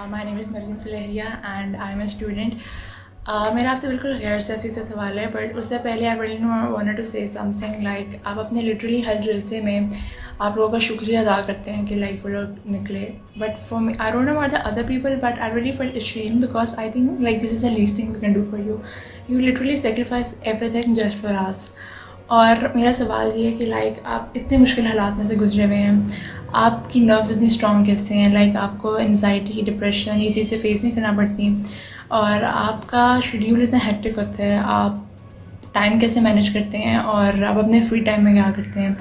My name is Maryam Saliha and I am a student. میرا آپ سے بالکل غیر سیاسی سے سوال ہے, بٹ اس سے پہلے آئی ریلی وانٹڈ ٹو سے سم تھنگ لائک آپ اپنے لٹرلی ہر جلسے میں آپ لوگوں کا شکریہ ادا کرتے ہیں کہ لائک وہ لوگ نکلے, but for me I don't know about the other people but I really felt ashamed because I think like this is the least thing we can do for you. You literally sacrifice everything just for us. اور میرا سوال یہ ہے کہ like آپ اتنے مشکل حالات میں سے گزرے ہوئے ہیں, آپ کی نروز اتنی اسٹرانگ کیسے ہیں؟ لائک آپ کو انزائٹی, ڈپریشن یہ چیزیں فیس نہیں کرنا پڑتی, اور آپ کا شیڈیول اتنا ہیکٹک ہوتا ہے, آپ ٹائم کیسے مینیج کرتے ہیں, اور آپ اپنے فری ٹائم میں کیا کرتے ہیں؟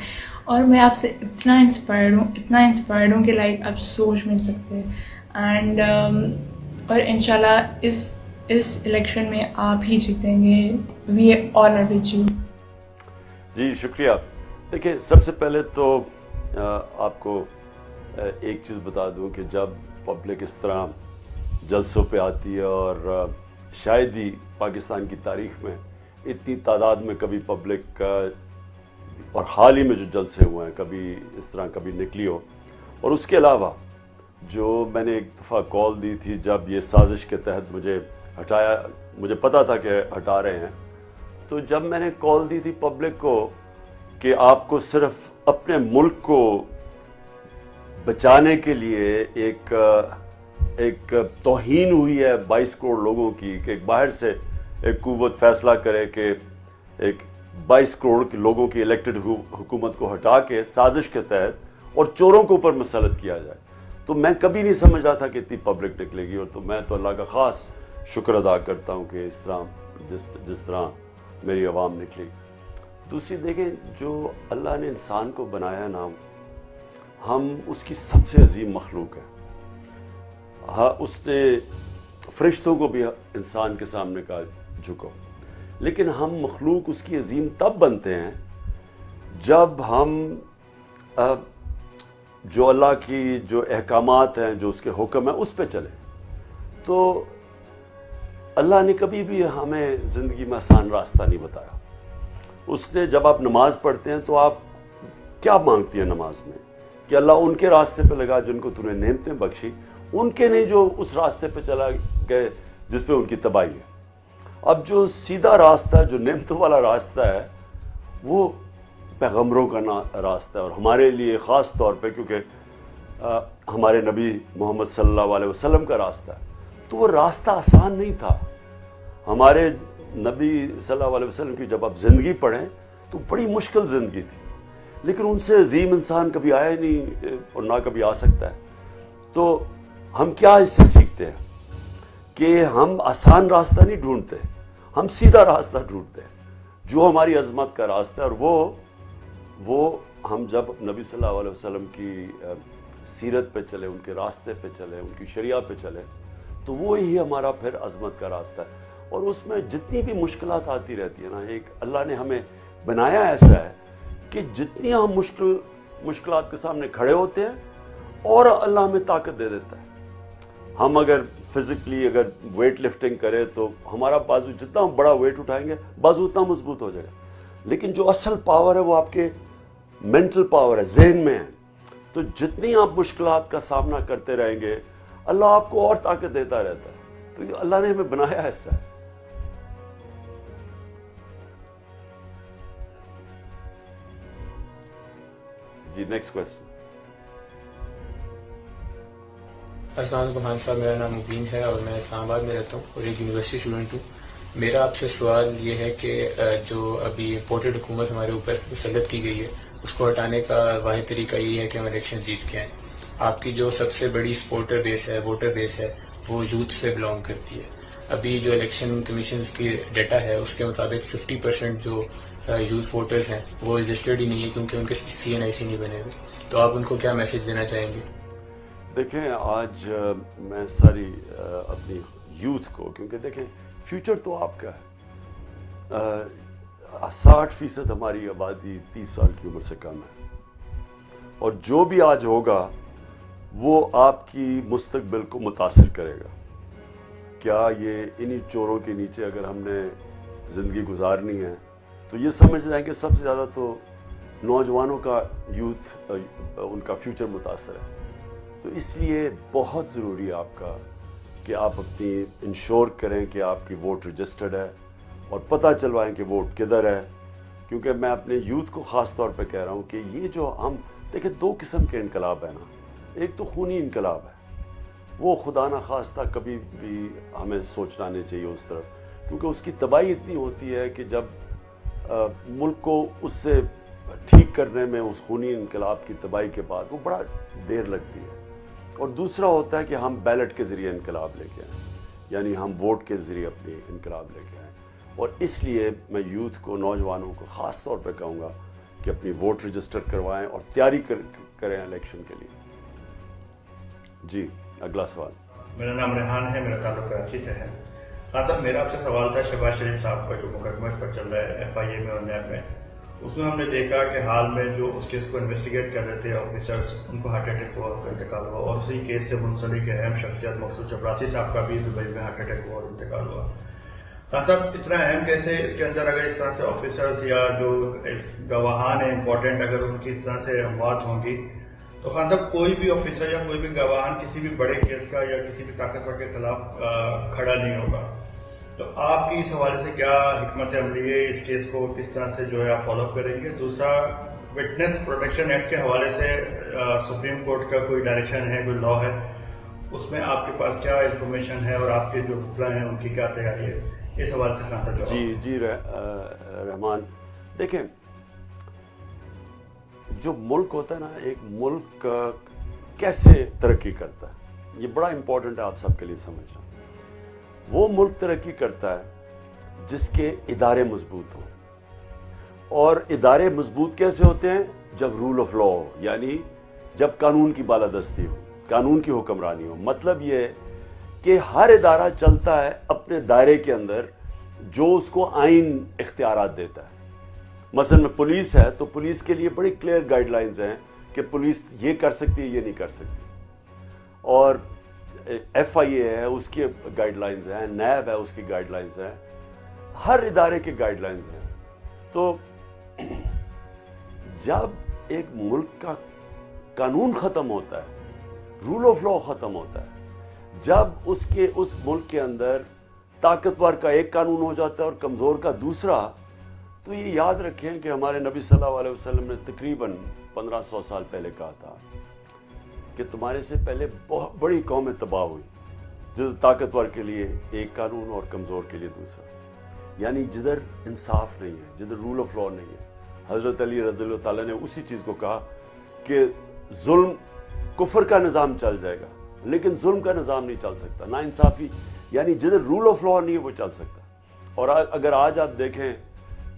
اور میں آپ سے اتنا انسپائرڈ ہوں کہ لائک آپ سوچ نہیں سکتے. اینڈ اور انشاءاللہ اس الیکشن میں آپ ہی جیتیں گے. وی آل آر ود یو. جی شکریہ. دیکھیں سب سے پہلے تو آپ کو ایک چیز بتا دوں کہ جب پبلک اس طرح جلسوں پہ آتی ہے, اور شاید ہی پاکستان کی تاریخ میں اتنی تعداد میں کبھی پبلک اور حال ہی میں جو جلسے ہوئے ہیں کبھی اس طرح کبھی نکلی ہو. اور اس کے علاوہ جو میں نے ایک دفعہ کال دی تھی جب یہ سازش کے تحت مجھے ہٹایا, مجھے پتا تھا کہ ہٹا رہے ہیں, تو جب میں نے کال دی تھی پبلک کو کہ آپ کو صرف اپنے ملک کو بچانے کے لیے ایک توہین ہوئی ہے 22 کروڑ لوگوں کی, کہ باہر سے ایک قوت فیصلہ کرے کہ ایک 22 کروڑ کے لوگوں کی الیکٹڈ حکومت کو ہٹا کے سازش کے تحت اور چوروں کے اوپر مسلط کیا جائے, تو میں کبھی نہیں سمجھ رہا تھا کہ اتنی پبلک نکلے گی. اور تو میں تو اللہ کا خاص شکر ادا کرتا ہوں کہ اس طرح جس طرح میری عوام نکلی. دوسری دیکھیں, جو اللہ نے انسان کو بنایا نا, ہم اس کی سب سے عظیم مخلوق ہے. ہاں اس نے فرشتوں کو بھی انسان کے سامنے کہا جھکو, لیکن ہم مخلوق اس کی عظیم تب بنتے ہیں جب ہم جو اللہ کی جو احکامات ہیں, جو اس کے حکم ہیں, اس پہ چلیں. تو اللہ نے کبھی بھی ہمیں زندگی میں آسان راستہ نہیں بتایا. اس نے جب آپ نماز پڑھتے ہیں تو آپ کیا مانگتی ہیں نماز میں, کہ اللہ ان کے راستے پہ لگا جن کو تُو نے نعمتیں بخشی, ان کے نہیں جو اس راستے پہ چلا گئے جس پہ ان کی تباہی ہے. اب جو سیدھا راستہ, جو نعمتوں والا راستہ ہے, وہ پیغمبروں کا راستہ ہے, اور ہمارے لیے خاص طور پہ کیونکہ ہمارے نبی محمد صلی اللہ علیہ وسلم کا راستہ ہے. تو وہ راستہ آسان نہیں تھا. ہمارے نبی صلی اللہ علیہ وسلم کی جب آپ زندگی پڑھیں تو بڑی مشکل زندگی تھی, لیکن ان سے عظیم انسان کبھی آیا ہی نہیں اور نہ کبھی آ سکتا ہے. تو ہم کیا اس سے سیکھتے ہیں کہ ہم آسان راستہ نہیں ڈھونڈتے, ہم سیدھا راستہ ڈھونڈتے ہیں جو ہماری عظمت کا راستہ ہے. اور وہ ہم جب نبی صلی اللہ علیہ وسلم کی سیرت پہ چلے, ان کے راستے پہ چلے, ان کی شریعت پہ چلے, تو وہی ہمارا پھر عظمت کا راستہ ہے. اور اس میں جتنی بھی مشکلات آتی رہتی ہیں نا, ایک اللہ نے ہمیں بنایا ایسا ہے کہ جتنی ہم مشکلات کے سامنے کھڑے ہوتے ہیں اور اللہ ہمیں طاقت دے دیتا ہے. ہم اگر فزیکلی اگر ویٹ لفٹنگ کریں تو ہمارا بازو, جتنا ہم بڑا ویٹ اٹھائیں گے بازو اتنا مضبوط ہو جائے گا, لیکن جو اصل پاور ہے وہ آپ کے مینٹل پاور ہے, ذہن میں ہے. تو جتنی آپ مشکلات کا سامنا کرتے رہیں گے اللہ آپ کو اور طاقت دیتا رہتا ہے. تو یہ اللہ نے ہمیں بنایا ایسا ہے. جی نیکسٹ کویسچن. السلام علیکم خان صاحب, میرا نام مبین ہے اور میں اسلام آباد میں رہتا ہوں اور ایک یونیورسٹی اسٹوڈنٹ ہوں. میرا آپ سے سوال یہ ہے کہ جو ابھی امپورٹڈ حکومت ہمارے اوپر مسلط کی گئی ہے اس کو ہٹانے کا واحد طریقہ یہ ہے کہ ہم الیکشن جیت کے آئیں. آپ کی جو سب سے بڑی سپورٹر بیس ہے, ووٹر بیس ہے, وہ یوتھ سے بلانگ کرتی ہے. ابھی جو الیکشن کمیشنز کی ڈیٹا ہے اس کے مطابق 50% جو یوتھ ووٹرز ہیں وہ رجسٹرڈ ہی نہیں ہے کیونکہ ان کے CNIC نہیں بنے ہوئے. تو آپ ان کو کیا میسج دینا چاہیں گے؟ دیکھیں آج میں ساری اپنی یوتھ کو, کیونکہ دیکھیں فیوچر تو آپ کا ہے, 60% ہماری آبادی 30 سال کی عمر سے کم ہے, اور جو بھی آج ہوگا وہ آپ کی مستقبل کو متاثر کرے گا. کیا یہ انہی چوروں کے نیچے اگر ہم نے زندگی گزارنی ہے تو یہ سمجھ رہے ہیں کہ سب سے زیادہ تو نوجوانوں کا, یوتھ, ان کا فیوچر متاثر ہے. تو اس لیے بہت ضروری ہے آپ کا کہ آپ اپنی انشور کریں کہ آپ کی ووٹ رجسٹرڈ ہے اور پتہ چلوائیں کہ ووٹ کدھر ہے. کیونکہ میں اپنے یوتھ کو خاص طور پہ کہہ رہا ہوں کہ یہ جو ہم دیکھیں 2 قسم کے انقلاب ہیں نا. ایک تو خونی انقلاب ہے, وہ خدا نہ خواستہ کبھی بھی ہمیں سوچنا نہیں چاہیے اس طرف, کیونکہ اس کی تباہی اتنی ہوتی ہے کہ جب ملک کو اس سے ٹھیک کرنے میں اس خونی انقلاب کی تباہی کے بعد وہ بڑا دیر لگتی ہے. اور دوسرا ہوتا ہے کہ ہم بیلٹ کے ذریعے انقلاب لے کے آئیں, یعنی ہم ووٹ کے ذریعے اپنی انقلاب لے کے آئیں. اور اس لیے میں یوتھ کو, نوجوانوں کو خاص طور پہ کہوں گا کہ اپنی ووٹ رجسٹر کروائیں اور تیاری کریں الیکشن کے لیے. جی اگلا سوال. میرا نام ریحان ہے, میرا تعلق کراچی سے ہے. ہاں صاحب, میرا آپ سے سوال تھا شہباز شریف صاحب کا جو مقدمہ اس پر چل رہا ہے FIA میں اور نیب میں. اس میں ہم نے دیکھا کہ حال میں جو اس کیس کو انویسٹیگیٹ کر رہے تھے آفیسرز, ان کو ہارٹ اٹیک ہوا, ان کا انتقال ہوا, اور اسی کیس سے منسلک اہم شخصیت مقصود چپراسی صاحب کا بھی دبئی میں ہارٹ اٹیک ہوا اور انتقال ہوا. خان صاحب, اتنا اہم کیس ہے, اس کے اندر اگر اس طرح سے آفیسرز یا جو گواہان ہیں امپورٹنٹ, اگر ان کی اس طرح سے اموات ہوں گی تو خان صاحب کوئی بھی آفیسر یا کوئی بھی گواہان کسی بھی بڑے کیس کا یا کسی بھی طاقتور کے خلاف کھڑا نہیں ہوگا. تو آپ کی اس حوالے سے کیا حکمت عملی ہے, اس کیس کو کس طرح سے جو ہے آپ فالو اپ کریں گے؟ دوسرا, وٹنس پروٹیکشن ایکٹ کے حوالے سے سپریم کورٹ کا کوئی ڈائریکشن ہے, کوئی لا ہے, اس میں آپ کے پاس کیا انفارمیشن ہے اور آپ کے جو پلان ہیں ان کی کیا تیاری ہے؟ اس حوالے سے خان صاحب. جی رحمان, دیکھیں جو ملک ہوتا ہے نا, ایک ملک کیسے ترقی کرتا ہے یہ بڑا امپورٹنٹ ہے آپ سب کے لیے سمجھنا. وہ ملک ترقی کرتا ہے جس کے ادارے مضبوط ہوں, اور ادارے مضبوط کیسے ہوتے ہیں؟ جب رول آف لا ہو, یعنی جب قانون کی بالادستی ہو, قانون کی حکمرانی ہو. مطلب یہ ہے کہ ہر ادارہ چلتا ہے اپنے دائرے کے اندر جو اس کو آئین اختیارات دیتا ہے. مثلا میں پولیس ہے تو پولیس کے لیے بڑی کلیئر گائیڈ لائنز ہیں کہ پولیس یہ کر سکتی ہے, یہ نہیں کر سکتی. اور FIA ہے, اس کی گائیڈ لائنز ہیں, نیب ہے, اس کی گائیڈ لائنز ہیں, ہر ادارے کی گائیڈ لائنز ہیں. تو جب ایک ملک کا قانون ختم ہوتا ہے, رول آف لا ختم ہوتا ہے, جب اس ملک کے اندر طاقتور کا ایک قانون ہو جاتا ہے اور کمزور کا دوسرا, تو یہ یاد رکھیں کہ ہمارے نبی صلی اللہ علیہ وسلم نے تقریباً 1500 سال پہلے کہا تھا کہ تمہارے سے پہلے بہت بڑی قومیں تباہ ہوئی, جدھر طاقتور کے لیے ایک قانون اور کمزور کے لیے دوسرا. یعنی جدھر انصاف نہیں ہے, جدھر رول آف لا نہیں ہے. حضرت علی رضی اللہ تعالیٰ نے اسی چیز کو کہا کہ ظلم, کفر کا نظام چل جائے گا لیکن ظلم کا نظام نہیں چل سکتا. نا انصافی یعنی جدھر رول آف لا نہیں ہے وہ چل سکتا. اور اگر آج آپ دیکھیں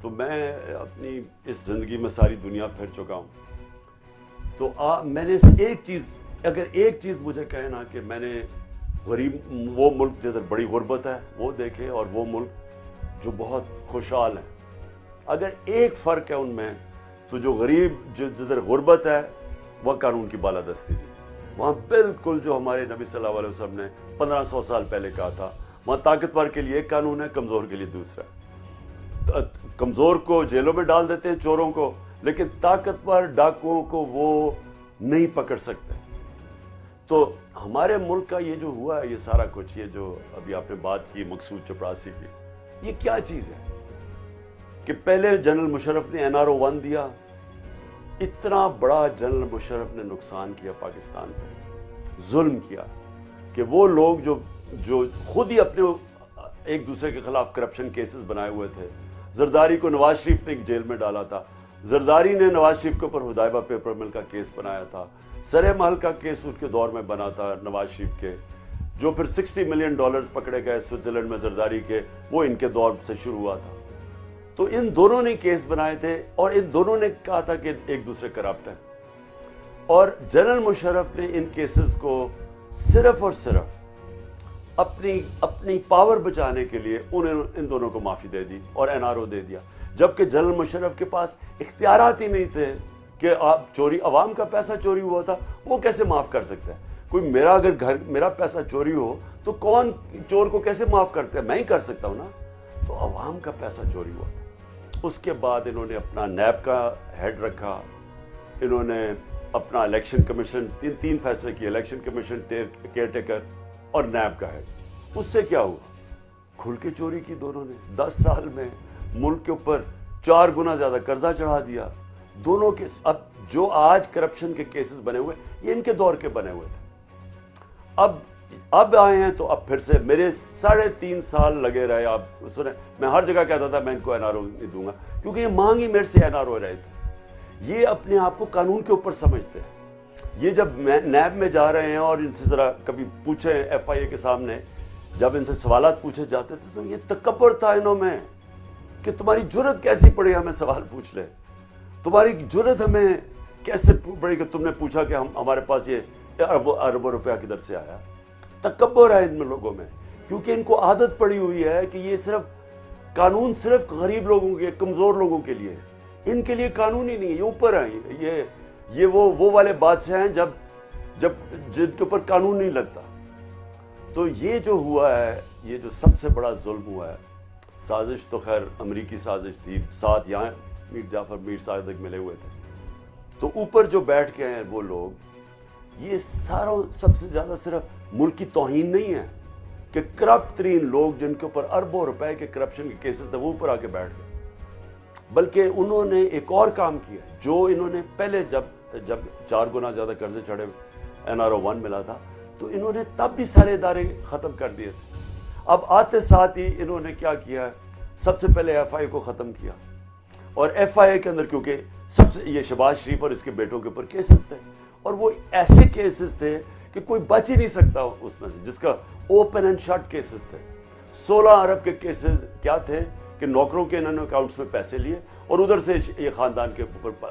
تو میں اپنی اس زندگی میں ساری دنیا پھر چکا ہوں, تو میں نے ایک چیز, اگر ایک چیز مجھے کہے نا کہ میں نے غریب, وہ ملک جدھر بڑی غربت ہے وہ دیکھے اور وہ ملک جو بہت خوشحال ہیں, اگر ایک فرق ہے ان میں تو جو غریب جدھر غربت ہے وہ قانون کی بالادستی تھی. وہاں بالکل جو ہمارے نبی صلی اللہ علیہ وسلم نے 1500 سال پہلے کہا تھا, وہاں طاقتور کے لیے ایک قانون ہے, کمزور کے لیے دوسرا. کمزور کو جیلوں میں ڈال دیتے ہیں, چوروں کو, لیکن طاقتور ڈاکوؤں کو وہ نہیں پکڑ سکتے. تو ہمارے ملک کا یہ جو ہوا ہے, یہ سارا کچھ, یہ جو ابھی آپ نے بات کی مقصود چپراسی کی, یہ کیا چیز ہے کہ پہلے جنرل مشرف نے NRO 1 دیا, اتنا بڑا جنرل مشرف نے نقصان کیا پاکستان پہ, ظلم کیا کہ وہ لوگ جو خود ہی اپنے ایک دوسرے کے خلاف کرپشن کیسز بنائے ہوئے تھے. زرداری کو نواز شریف نے جیل میں ڈالا تھا, زرداری نے نواز شریف کے اوپر حدائبہ پیپر مل کا کیس بنایا تھا, سرے محل کا کیس اس کے دور میں بنا تھا نواز شریف کے, جو پھر $60 ملین پکڑے گئے سوئٹزرلینڈ میں زرداری کے, وہ ان کے دور سے شروع ہوا تھا. تو ان دونوں نے کیس بنائے تھے اور ان دونوں نے کہا تھا کہ ایک دوسرے کرپٹ ہیں, اور جنرل مشرف نے ان کیسز کو صرف اور صرف اپنی پاور بچانے کے لیے ان دونوں کو معافی دے دی اور NRO دے دیا, جبکہ جنرل مشرف کے پاس اختیارات ہی نہیں تھے کہ آپ چوری, عوام کا پیسہ چوری ہوا تھا, وہ کیسے معاف کر سکتا ہے کوئی؟ اگر میرا پیسہ چوری ہو تو کون چور کو کیسے معاف کرتا ہے؟ میں ہی کر سکتا ہوں نا. تو عوام کا پیسہ چوری ہوا تھا. اس کے بعد انہوں نے اپنا نیب کا ہیڈ رکھا, انہوں نے اپنا الیکشن کمیشن تین فیصلے کیے, الیکشن کمیشن, کیئر ٹیکر اور نیب کا ہیڈ. اس سے کیا ہوا؟ کھل کے چوری کی دونوں نے. 10 سال میں ملک کے اوپر 4 گنا زیادہ قرضہ چڑھا دیا دونوں کے. اب جو آج کرپشن کے کیسز بنے ہوئے یہ ان کے دور کے بنے ہوئے تھے. اب آئے ہیں تو اب پھر سے میرے 3.5 سال لگے رہے. آپ سنیں, میں ہر جگہ کہتا تھا میں ان کو این آر او نہیں دوں گا, کیونکہ یہ مانگ ہی میرے سے این آر او رہے تھے. یہ اپنے آپ کو قانون کے اوپر سمجھتے ہیں. یہ جب نیب میں جا رہے ہیں اور ان سے ذرا کبھی پوچھیں ایف آئی اے کے سامنے, جب ان سے سوالات پوچھے جاتے تھے تو یہ تکبر تھا انہوں میں کہ تمہاری جرت کیسی پڑی ہمیں سوال پوچھ لے, تمہاری جرت ہمیں کیسے پڑی کہ تم نے پوچھا کہ ہمارے پاس یہ اربوں روپیہ کدھر سے آیا. تکبر ہے ان لوگوں میں, کیونکہ ان کو عادت پڑی ہوئی ہے کہ یہ قانون صرف غریب لوگوں کے, کمزور لوگوں کے لیے. ان کے لیے قانون ہی نہیں ہے, یہ اوپر ہیں. یہ وہ والے بادشاہ ہیں جب جن کے اوپر قانون نہیں لگتا. تو یہ جو ہوا ہے, یہ جو سب سے بڑا ظلم ہوا ہے, سازش تو خیر امریکی سازش تھی, ساتھ یہاں میر جعفر میر صادق ملے ہوئے تھے. تو اوپر جو بیٹھ کے ہیں وہ لوگ, یہ سب سے زیادہ صرف ملک کی توہین نہیں ہے کہ کرپٹ ترین لوگ جن کے اوپر اربوں روپے کے کرپشن کے کیسز تھے وہ اوپر آ کے بیٹھ گئے, بلکہ انہوں نے ایک اور کام کیا جو انہوں نے پہلے جب 4 گنا زیادہ قرضے چڑھے NR01 ملا تھا تو انہوں نے تب بھی سارے ادارے ختم کر دیے تھے. اب آتے ساتھ ہی انہوں نے کیا کیا, سب سے پہلے ایف آئی اے کو ختم کیا. اور ایف آئی اے کے اندر کیونکہ یہ شہباز شریف اور اس کے بیٹوں کے اوپر کیسز تھے, اور وہ ایسے کیسز تھے کہ کوئی بچ ہی نہیں سکتا اس میں سے, جس کا اوپن اینڈ شٹ کیسز تھے. 16 ارب کے کیسز کیا تھے کہ نوکروں کے انہوں نے اکاؤنٹس میں پیسے لیے اور ادھر سے یہ خاندان کے اوپر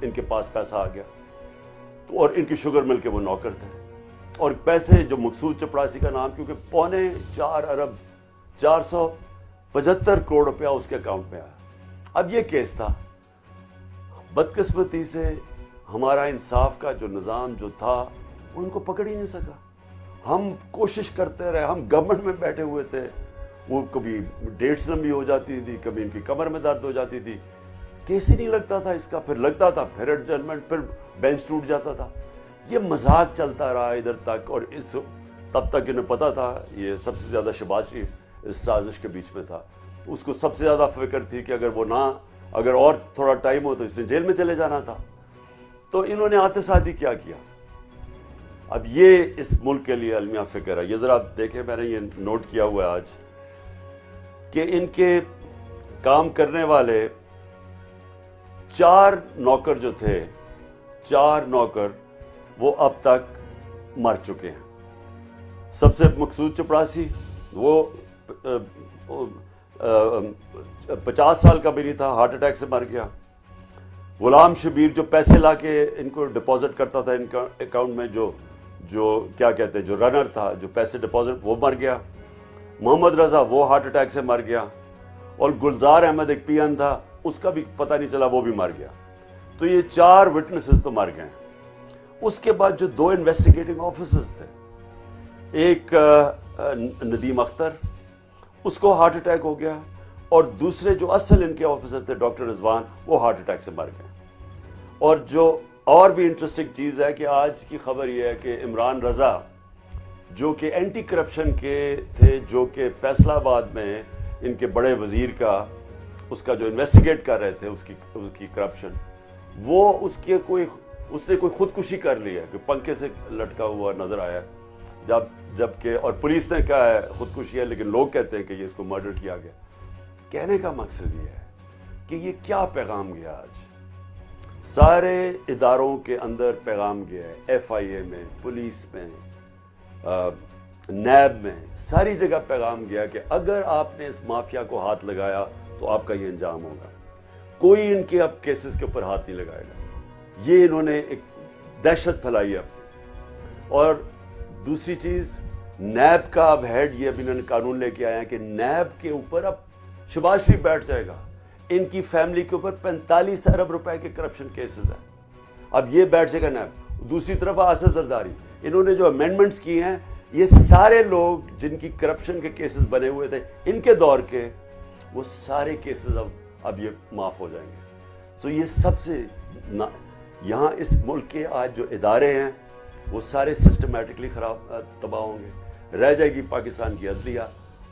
ان کے پاس پیسہ آ گیا, اور ان کی شوگر مل کے وہ نوکر تھے. اور پیسے جو مقصود چپڑاسی کا نام, کیونکہ 4.25 ارب 475 کروڑ روپیہ اس کے اکاؤنٹ میں آیا. اب یہ کیس تھا, بدقسمتی سے ہمارا انصاف کا جو نظام جو تھا وہ ان کو پکڑ ہی نہیں سکا. ہم کوشش کرتے رہے, ہم گورنمنٹ میں بیٹھے ہوئے تھے, وہ کبھی ڈیٹس لمبی ہو جاتی تھی, کبھی ان کی کمر میں درد ہو جاتی تھی, کیس ہی نہیں لگتا تھا اس کا, پھر لگتا تھا پھر ایڈجسٹمنٹ, پھر بینچ ٹوٹ جاتا تھا. یہ مذاق چلتا رہا ادھر تک, اور تب تک انہیں پتا تھا یہ سب سے زیادہ شہباز شریف اس سازش کے بیچ میں تھا. اس کو سب سے زیادہ فکر تھی کہ اگر اور تھوڑا ٹائم ہو تو اس نے جیل میں چلے جانا تھا. تو انہوں نے آتے ساتھ ہی کیا کیا, اب یہ اس ملک کے لیے المیہ فکر ہے. یہ ذرا آپ دیکھیں, میں نے یہ نوٹ کیا ہوا ہے آج کہ ان کے کام کرنے والے 4 نوکر جو تھے, 4 نوکر وہ اب تک مر چکے ہیں. سب سے مقصود چپڑاسی وہ 50 سال کا بھی نہیں تھا, ہارٹ اٹیک سے مر گیا. غلام شبیر جو پیسے لا کے ان کو ڈپازٹ کرتا تھا ان کا اکاؤنٹ میں, جو کیا کہتے ہیں جو رنر تھا جو پیسے ڈپازٹ, وہ مر گیا. محمد رضا وہ ہارٹ اٹیک سے مر گیا, اور گلزار احمد ایک پی این تھا, اس کا بھی پتہ نہیں چلا, وہ بھی مر گیا. تو یہ 4 وٹنسز تو مر گئے. اس کے بعد جو 2 انویسٹیگیٹنگ آفیسرز تھے, ایک ندیم اختر, اس کو ہارٹ اٹیک ہو گیا, اور دوسرے جو اصل ان کے آفیسر تھے ڈاکٹر رضوان, وہ ہارٹ اٹیک سے مر گئے. اور جو اور بھی انٹرسٹنگ چیز ہے کہ آج کی خبر یہ ہے کہ عمران رضا جو کہ اینٹی کرپشن کے تھے, جو کہ فیصلہ آباد میں ان کے بڑے وزیر کا اس کا جو انویسٹیگیٹ کر رہے تھے اس کی کرپشن, وہ اس نے کوئی خودکشی کر لی ہے کہ پنکھے سے لٹکا ہوا نظر آیا, جبکہ اور پولیس نے کہا ہے خودکشی ہے, لیکن لوگ کہتے ہیں کہ یہ اس کو مرڈر کیا گیا. کہنے کا مقصد یہ ہے کہ یہ کیا پیغام گیا آج سارے اداروں کے اندر پیغام گیا ہے, ایف آئی اے میں, پولیس میں, نیب میں, ساری جگہ پیغام گیا کہ اگر آپ نے اس مافیا کو ہاتھ لگایا تو آپ کا یہ انجام ہوگا. کوئی ان کے اب کیسز کے اوپر ہاتھ نہیں لگائے گا. یہ انہوں نے ایک دہشت پھیلائی ہے. اور دوسری چیز, نیب کا اب ہیڈ, یہ اب انہوں نے قانون لے کے آیا ہے کہ نیب کے اوپر اب شہباز شریف بیٹھ جائے گا. ان کی فیملی کے اوپر 45 ارب روپے کے کرپشن کیسز ہیں, اب یہ بیٹھ جائے گا نیب. دوسری طرف آصف زرداری, انہوں نے جو امینڈمنٹس کی ہیں, یہ سارے لوگ جن کی کرپشن کے کیسز بنے ہوئے تھے ان کے دور کے, وہ سارے کیسز اب یہ معاف ہو جائیں گے. سو یہ سب سے یہاں اس ملک کے آج جو ادارے ہیں وہ سارے سسٹمیٹکلی خراب تباہ ہوں گے. رہ جائے گی پاکستان کی عدلیہ.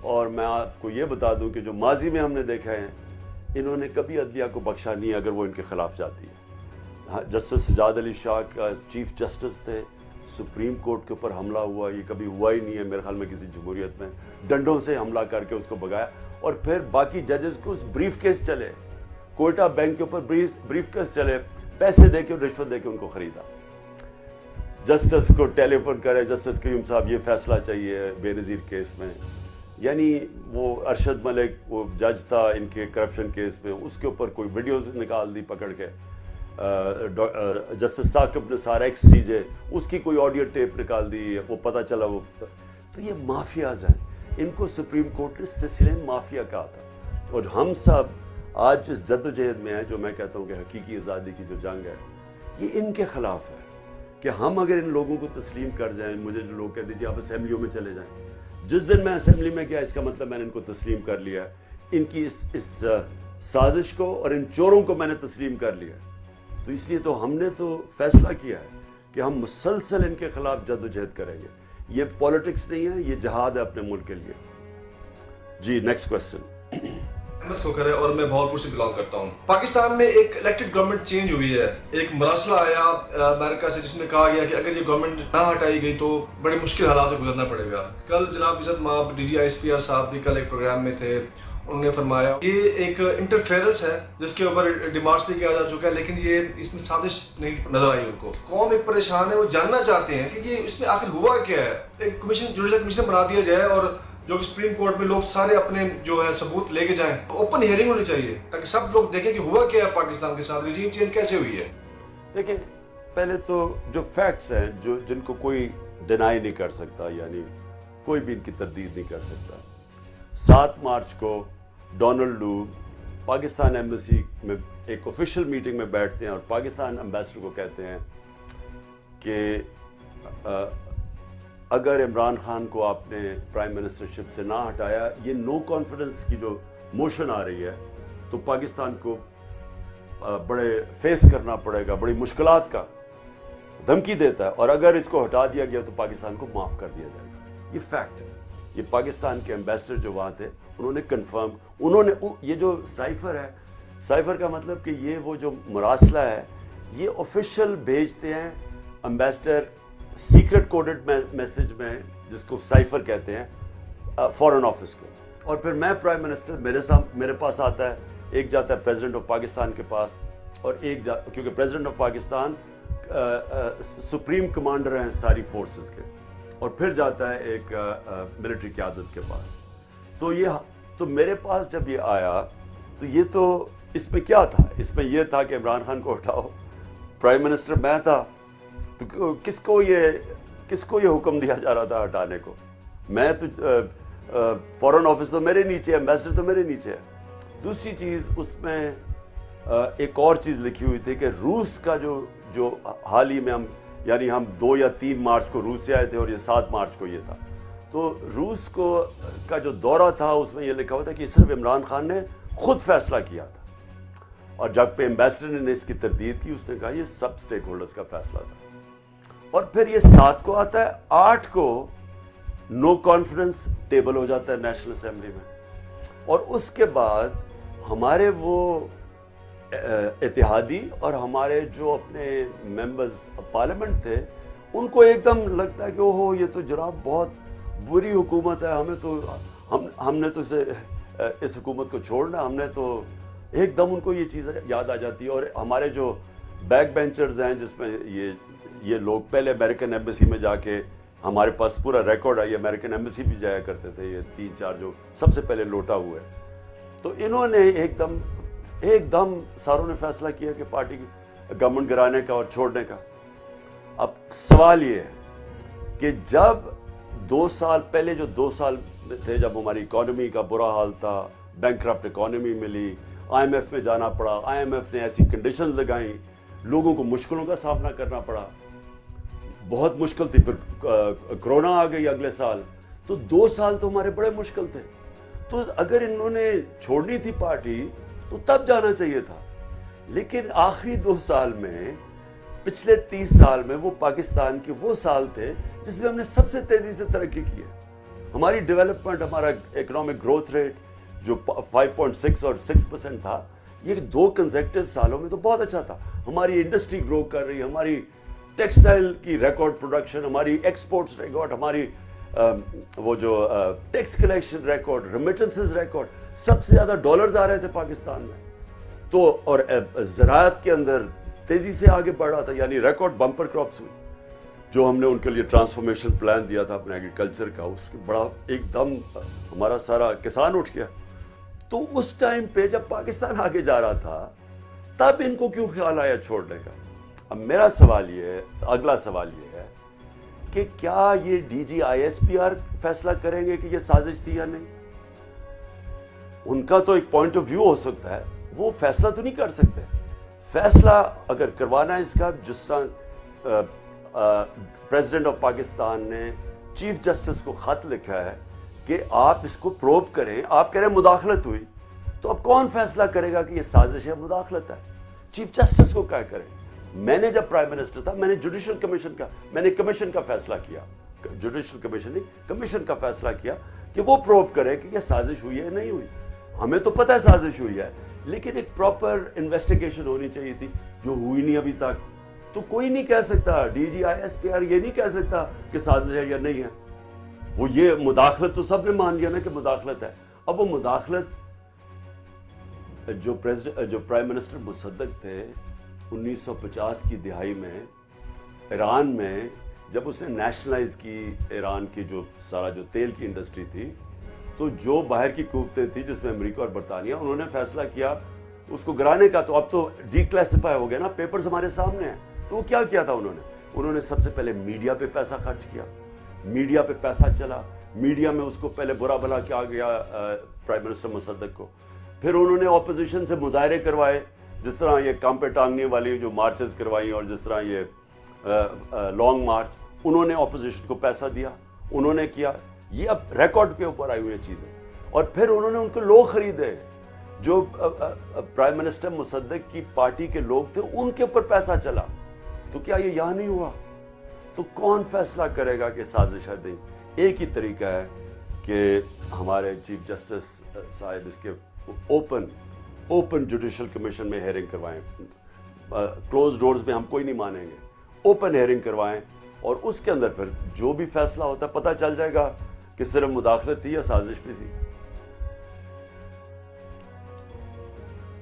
اور میں آپ کو یہ بتا دوں کہ جو ماضی میں ہم نے دیکھا ہے انہوں نے کبھی عدلیہ کو بخشا نہیں اگر وہ ان کے خلاف جاتی ہے. جسٹس سجاد علی شاہ کا چیف جسٹس تھے, سپریم کورٹ کے اوپر حملہ ہوا, یہ کبھی ہوا ہی نہیں ہے میرے خیال میں کسی جمہوریت میں. ڈنڈوں سے حملہ کر کے اس کو بگایا, اور پھر باقی ججز کو بریف کیس چلے, کوئٹہ بینک کے اوپر بریف کیس چلے, پیسے دے کے رشوت دے کے ان کو خریدا. جسٹس کو ٹیلی فون کرے, جسٹس قیوم صاحب یہ فیصلہ چاہیے بے نظیر کیس میں. یعنی وہ ارشد ملک وہ جج تھا ان کے کرپشن کیس میں, اس کے اوپر کوئی ویڈیوز نکال دی پکڑ کے. جسٹس ثاقب نثار ایکس سی جے, اس کی کوئی آڈیو ٹیپ نکال دی, وہ پتہ چلا وہ. تو یہ مافیاز ہیں, ان کو سپریم کورٹ نے سسلین مافیا کہا تھا. اور ہم سب آج جس جد و جہد میں ہیں, جو میں کہتا ہوں کہ حقیقی آزادی کی جو جنگ ہے, یہ ان کے خلاف ہے. کہ ہم اگر ان لوگوں کو تسلیم کر جائیں, مجھے جو لوگ کہتے تھے آپ اسمبلیوں میں چلے جائیں, جس دن میں اسمبلی میں گیا اس کا مطلب میں نے ان کو تسلیم کر لیا, ان کی اس سازش کو اور ان چوروں کو میں نے تسلیم کر لیا. تو اس لیے تو ہم نے تو فیصلہ کیا ہے کہ ہم مسلسل ان کے خلاف جد و جہد کریں گے. یہ پولیٹکس نہیں ہے, یہ جہاد ہے اپنے ملک کے لیے. جی نیکسٹ کوسچن. احمد کھوکھر ہے اور میں بھاولپور سے بلانگ کرتا ہوں. پاکستان میں ایک الیکٹڈ گورنمنٹ چینج ہوئی ہے, ایک مراسلہ آیا امریکہ سے جس میں کہا گیا کہ اگر یہ گورنمنٹ نہ ہٹائی گئی تو بڑے مشکل حالات سے گزرنا پڑے گا. کل جناب عزت مآب D G I S P R صاحب بھی کل ایک پروگرام میں تھے, انہوں نے فرمایا یہ ایک انٹرفیئرنس ہے جس کے اوپر ڈیمارچ بھی کیا جا چکا ہے, لیکن یہ اس میں سازش نہیں نظر آئی ان کو. قوم ایک پریشان ہے, وہ جاننا چاہتے ہیں کہ یہ اس میں آخر ہوا کیا ہے. ایک کمیشن جوڈیشل کمیشن بنا دیا جائے اور جو سپریم کورٹ میں لوگ سارے اپنے جو ہے ثبوت لے کے جائیں. اوپن ہیئرنگ ہونی چاہیے تاکہ سب لوگ دیکھیں کہ ہوا کیا ہے پاکستان کے ساتھ, ریجیم چینج کیسے ہوئی ہے. دیکھیں پہلے تو جو فیکٹس ہیں جن کو کوئی ڈینائی نہیں کر سکتا, یعنی کوئی بھی ان کی تردید نہیں کر سکتا. 7 مارچ کو ڈونلڈ لو پاکستان ایمبیسی میں ایک آفیشیل میٹنگ میں بیٹھتے ہیں اور پاکستان امبیسڈر کو کہتے ہیں کہ اگر عمران خان کو آپ نے پرائم منسٹرشپ سے نہ ہٹایا, یہ نو کانفیڈنس کی جو موشن آ رہی ہے تو پاکستان کو بڑے فیس کرنا پڑے گا, بڑی مشکلات کا دھمکی دیتا ہے, اور اگر اس کو ہٹا دیا گیا تو پاکستان کو معاف کر دیا جائے گا. یہ فیکٹ ہے. یہ پاکستان کے امبیسڈر جو وہاں تھے انہوں نے کنفرم, انہوں نے یہ جو سائفر ہے, سائفر کا مطلب کہ یہ وہ جو مراسلہ ہے یہ آفیشیل بھیجتے ہیں امبیسڈر سیکرٹ کوڈڈ میسج میں, جس کو سائفر کہتے ہیں, فارن آفس کو. اور پھر میں پرائم منسٹر میرے پاس آتا ہے, ایک جاتا ہے پریزیڈنٹ آف پاکستان کے پاس, اور ایک کیونکہ president of Pakistan supreme commander ہیں ساری فورسز کے, اور پھر جاتا ہے ایک ملٹری قیادت کے پاس. تو میرے پاس جب یہ آیا تو یہ تو اس میں کیا تھا, اس میں یہ تھا کہ عمران خان کو ہٹاؤ. پرائم منسٹر میں تھا, تو کس کو یہ حکم دیا جا رہا تھا ہٹانے کو؟ میں تو فارن آفس تو میرے نیچے ہے, امبیسڈر تو میرے نیچے ہے. دوسری چیز اس میں ایک اور چیز لکھی ہوئی تھی کہ روس کا جو حال ہی میں ہم 2 یا 3 مارچ کو روس سے آئے تھے اور یہ 7 مارچ کو یہ تھا. تو روس کا جو دورہ تھا اس میں یہ لکھا ہوا تھا کہ صرف عمران خان نے خود فیصلہ کیا تھا, اور جب پہ امبیسڈر نے اس کی تردید کی اس نے کہا یہ سب سٹیک ہولڈرز کا فیصلہ تھا. اور پھر یہ 7 کو آتا ہے, 8 کو نو کانفیڈنس ٹیبل ہو جاتا ہے نیشنل اسمبلی میں, اور اس کے بعد ہمارے وہ اتحادی اور ہمارے جو اپنے ممبرز پارلیمنٹ تھے ان کو ایک دم لگتا ہے کہ اوہو یہ تو جناب بہت بری حکومت ہے, ہم نے تو اس حکومت کو چھوڑنا, ہم نے تو ایک دم ان کو یہ چیز یاد آ جاتی ہے. اور ہمارے جو بیک بینچرز ہیں جس میں یہ لوگ پہلے امریکن ایمبیسی میں جا کے, ہمارے پاس پورا ریکارڈ ہے, یہ امریکن ایمبیسی بھی جایا کرتے تھے, یہ 3-4 جو سب سے پہلے لوٹا ہوئے. تو انہوں نے ایک دم ساروں نے فیصلہ کیا کہ پارٹی گورنمنٹ گرانے کا اور چھوڑنے کا. اب سوال یہ ہے کہ جب 2 سال پہلے جو 2 سال تھے جب ہماری اکانومی کا برا حال تھا, بینکرپٹ اکانومی ملی, آئی ایم ایف میں جانا پڑا, آئی ایم ایف نے ایسی کنڈیشنز لگائیں, لوگوں کو مشکلوں کا سامنا کرنا پڑا, بہت مشکل تھی. پھر کرونا آ گئی اگلے سال, تو 2 سال تو ہمارے بڑے مشکل تھے. تو اگر انہوں نے چھوڑنی تھی پارٹی تو تب جانا چاہیے تھا, لیکن آخری 2 سال میں پچھلے 30 سال میں وہ پاکستان کے وہ سال تھے جس میں ہم نے سب سے تیزی سے ترقی کی ہے. ہماری ڈیولپمنٹ, ہمارا اکنامک گروتھ ریٹ جو 5.6 اور 6% تھا, یہ 2 کنزیکٹیو سالوں میں تو بہت اچھا تھا. ہماری انڈسٹری گرو کر رہی ہے, ہماری ٹیکسٹائل کی ریکارڈ پروڈکشن, ہماری ایکسپورٹس ریکارڈ, ہماری وہ جو tax collection record, remittances record, سب سے زیادہ ڈالرز آ رہے تھے پاکستان میں. تو اور زراعت کے اندر تیزی سے آگے بڑھ رہا تھا, یعنی ریکارڈ بمپر کراپس ہوئی. جو ہم نے ان کے لیے ٹرانسفارمیشن پلان دیا تھا اپنے ایگریکلچر کا, اس کے بڑا ایک دم ہمارا سارا کسان اٹھ گیا. تو اس ٹائم پہ جب پاکستان آگے جا رہا تھا تب ان کو کیوں خیال آیا چھوڑنے کا؟ اب میرا سوال یہ ہے, اگلا سوال یہ ہے کہ کیا یہ D G I S P R فیصلہ کریں گے کہ یہ سازش تھی یا نہیں؟ ان کا تو ایک پوائنٹ آف ویو ہو سکتا ہے, وہ فیصلہ تو نہیں کر سکتے. فیصلہ اگر کروانا ہے اس کا, جس طرح پریزیڈنٹ آف پاکستان نے چیف جسٹس کو خط لکھا ہے کہ آپ اس کو پروب کریں, آپ کہہ رہے ہیں مداخلت ہوئی, تو اب کون فیصلہ کرے گا کہ یہ سازش ہے, مداخلت ہے؟ چیف جسٹس کو کیا کریں؟ میں نے جب پرائم منسٹر تھا میں نے جوڈیشل کمیشن کا, میں نے کمیشن کا فیصلہ کیا, جوڈیشل کمیشن نہیں, کمیشن کا فیصلہ کیا کہ وہ پروب کرے کہ یہ سازش ہوئی ہے نہیں ہوئی. ہمیں تو پتہ ہے سازش ہوئی ہے, لیکن ایک پراپر انویسٹیگیشن ہونی چاہیے تھی, جو ہوئی نہیں ابھی تک. تو کوئی نہیں کہہ سکتا, D G I S P R یہ نہیں کہہ سکتا کہ سازش ہے یا نہیں ہے. وہ یہ مداخلت تو سب نے مان لیا نا کہ مداخلت ہے. اب وہ مداخلت جو پرائم منسٹر مصدق تھے 1950 کی دہائی میں ایران میں, جب اس نے نیشنلائز کی ایران کی جو سارا جو تیل کی انڈسٹری تھی, تو جو باہر کی قوتیں تھیں جس میں امریکہ اور برطانیہ, انہوں نے فیصلہ کیا اس کو گرانے کا. تو اب تو ڈی کلاسیفائی ہو گیا نا, پیپرز ہمارے سامنے ہیں. تو وہ کیا کیا تھا انہوں نے سب سے پہلے میڈیا پہ پیسہ خرچ کیا, میڈیا پہ پیسہ چلا, میڈیا میں اس کو پہلے برا بھلا کیا گیا پرائم منسٹر مصدق کو. پھر انہوں نے اپوزیشن سے مظاہرے کروائے, جس طرح یہ کام پہ ٹانگنے والی جو مارچز کروائیں, اور جس طرح یہ لانگ مارچ, انہوں نے اپوزیشن کو پیسہ دیا, انہوں نے کیا. یہ اب ریکارڈ کے اوپر آئی ہوئی ہیں چیزیں. اور پھر انہوں نے ان کو لوگ خریدے, جو پرائم منسٹر مصدق کی پارٹی کے لوگ تھے, ان کے اوپر پیسہ چلا. تو کیا یہ یہاں نہیں ہوا؟ تو کون فیصلہ کرے گا کہ سازش ہے نہیں؟ ایک ہی طریقہ ہے کہ ہمارے چیف جسٹس صاحب اس کے اوپن جوڈیشل کمیشن میں ہیئرنگ کروائیں. کلوز ڈورز میں ہم کوئی نہیں مانیں گے, اوپن ہیئرنگ کروائیں, اور اس کے اندر پھر جو بھی فیصلہ ہوتا ہے پتہ چل جائے گا کہ صرف مداخلت تھی یا سازش بھی تھی.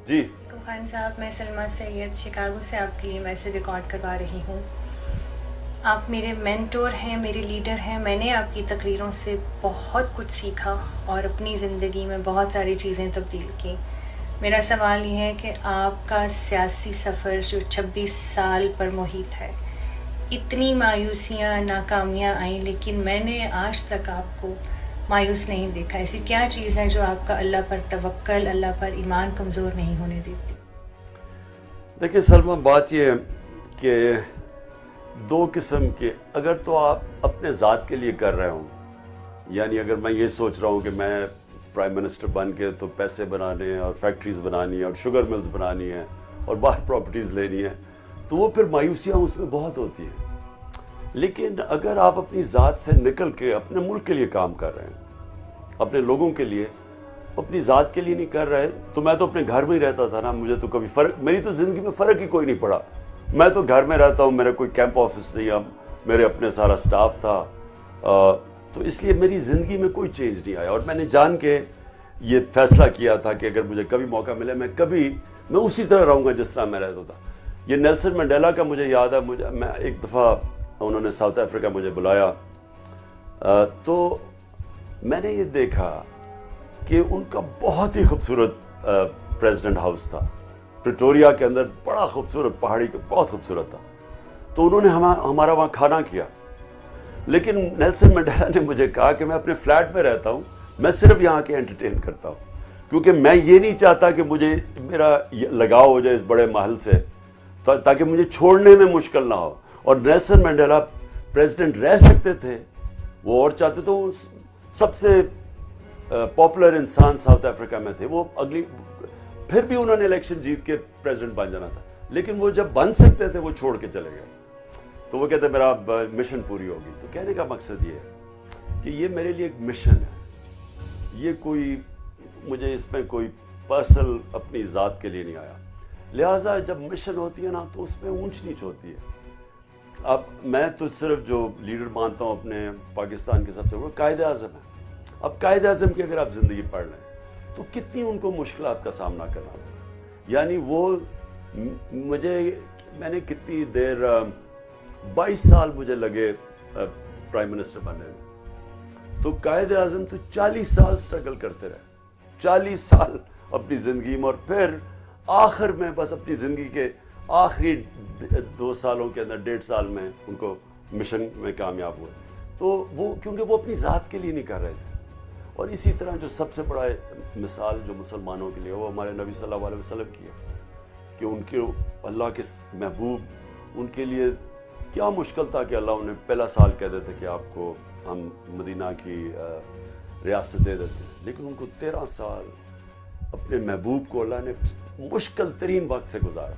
جی خان صاحب, میں سلمہ سید شکاگو سے آپ کے لیے میسج ریکارڈ کروا رہی ہوں. آپ میرے مینٹور ہیں, میرے لیڈر ہیں. میں نے آپ کی تقریروں سے بہت کچھ سیکھا اور اپنی زندگی میں بہت ساری چیزیں تبدیل کی. میرا سوال یہ ہے کہ آپ کا سیاسی سفر جو 26 سال پر محیط ہے, اتنی مایوسیاں ناکامیاں آئیں, لیکن میں نے آج تک آپ کو مایوس نہیں دیکھا. ایسی کیا چیز ہے جو آپ کا اللہ پر توکل, اللہ پر ایمان کمزور نہیں ہونے دیتی؟ دیکھیے سلمہ, بات یہ ہے کہ 2 قسم کے, اگر تو آپ اپنے ذات کے لیے کر رہے ہوں, یعنی اگر میں یہ سوچ رہا ہوں کہ میں پرائم منسٹر بن کے تو پیسے بنانے ہیں اور فیکٹریز بنانی ہیں اور شوگر ملز بنانی ہیں اور باہر پراپرٹیز لینی ہیں, تو وہ پھر مایوسیاں اس میں بہت ہوتی ہیں. لیکن اگر آپ اپنی ذات سے نکل کے اپنے ملک کے لیے کام کر رہے ہیں, اپنے لوگوں کے لیے, اپنی ذات کے لیے نہیں کر رہے, تو میں تو اپنے گھر میں ہی رہتا تھا نا, مجھے تو کبھی فرق, میری تو زندگی میں فرق ہی کوئی نہیں پڑا. میں تو گھر میں رہتا ہوں, میرا کوئی کیمپ آفس نہیں, میرے اپنے سارا سٹاف تھا, تو اس لیے میری زندگی میں کوئی چینج نہیں آیا. اور میں نے جان کے یہ فیصلہ کیا تھا کہ اگر مجھے کبھی موقع ملے میں اسی طرح رہوں گا جس طرح میں رہتا تھا. یہ نیلسن منڈیلا کا مجھے یاد ہے, میں ایک دفعہ انہوں نے ساؤتھ افریقہ مجھے بلایا, تو میں نے یہ دیکھا کہ ان کا بہت ہی خوبصورت پریزیڈنٹ ہاؤس تھا پریٹوریا کے اندر, بڑا خوبصورت, پہاڑی کا بہت خوبصورت تھا. تو انہوں نے ہمارا وہاں کھانا کیا, لیکن نیلسن منڈیلا نے مجھے کہا کہ میں اپنے فلیٹ میں رہتا ہوں, میں صرف یہاں کے انٹرٹین کرتا ہوں, کیونکہ میں یہ نہیں چاہتا کہ مجھے میرا لگاؤ ہو جائے اس بڑے محل سے, تاکہ مجھے چھوڑنے میں مشکل نہ ہو. اور نیلسن منڈیلا پریزیڈنٹ رہ سکتے تھے, وہ اور چاہتے تو وہ سب سے پاپولر انسان ساؤتھ افریقہ میں تھے, وہ پھر بھی انہوں نے الیکشن جیت کے پریزیڈنٹ بن جانا تھا. لیکن وہ جب بن سکتے تھے وہ چھوڑ کے چلے گئے. تو وہ کہتے میرا مشن پوری ہوگی. تو کہنے کا مقصد یہ ہے کہ یہ میرے لیے ایک مشن ہے, یہ کوئی مجھے اس میں کوئی پرسنل اپنی ذات کے لیے نہیں آیا. لہٰذا جب مشن ہوتی ہے نا تو اس میں اونچ نیچ ہوتی ہے. اب میں تو صرف جو لیڈر مانتا ہوں اپنے پاکستان کے سب سے وہ قائد اعظم ہے. اب قائد اعظم کی اگر آپ زندگی پڑھ لیں تو کتنی ان کو مشکلات کا سامنا کرنا پڑا. یعنی وہ میں نے کتنی دیر 22 سال مجھے لگے پرائم منسٹر بننے میں. تو قائد اعظم تو 40 سال سٹرگل کرتے رہے, 40 سال اپنی زندگی میں, اور پھر آخر میں بس اپنی زندگی کے آخری 2 سالوں کے اندر 1.5 سال میں ان کو مشن میں کامیاب ہوئے. تو وہ کیونکہ وہ اپنی ذات کے لیے نہیں کر رہے تھے. اور اسی طرح جو سب سے بڑا مثال جو مسلمانوں کے لیے وہ ہمارے نبی صلی اللہ علیہ وسلم کی ہے کہ ان کے اللہ کے محبوب, ان کے لیے کیا مشکل تھا کہ اللہ انہیں پہلا سال کہہ دیتے کہ آپ کو ہم مدینہ کی ریاست دے دیتے ہیں, لیکن ان کو 13 سال اپنے محبوب کو اللہ نے مشکل ترین وقت سے گزارا.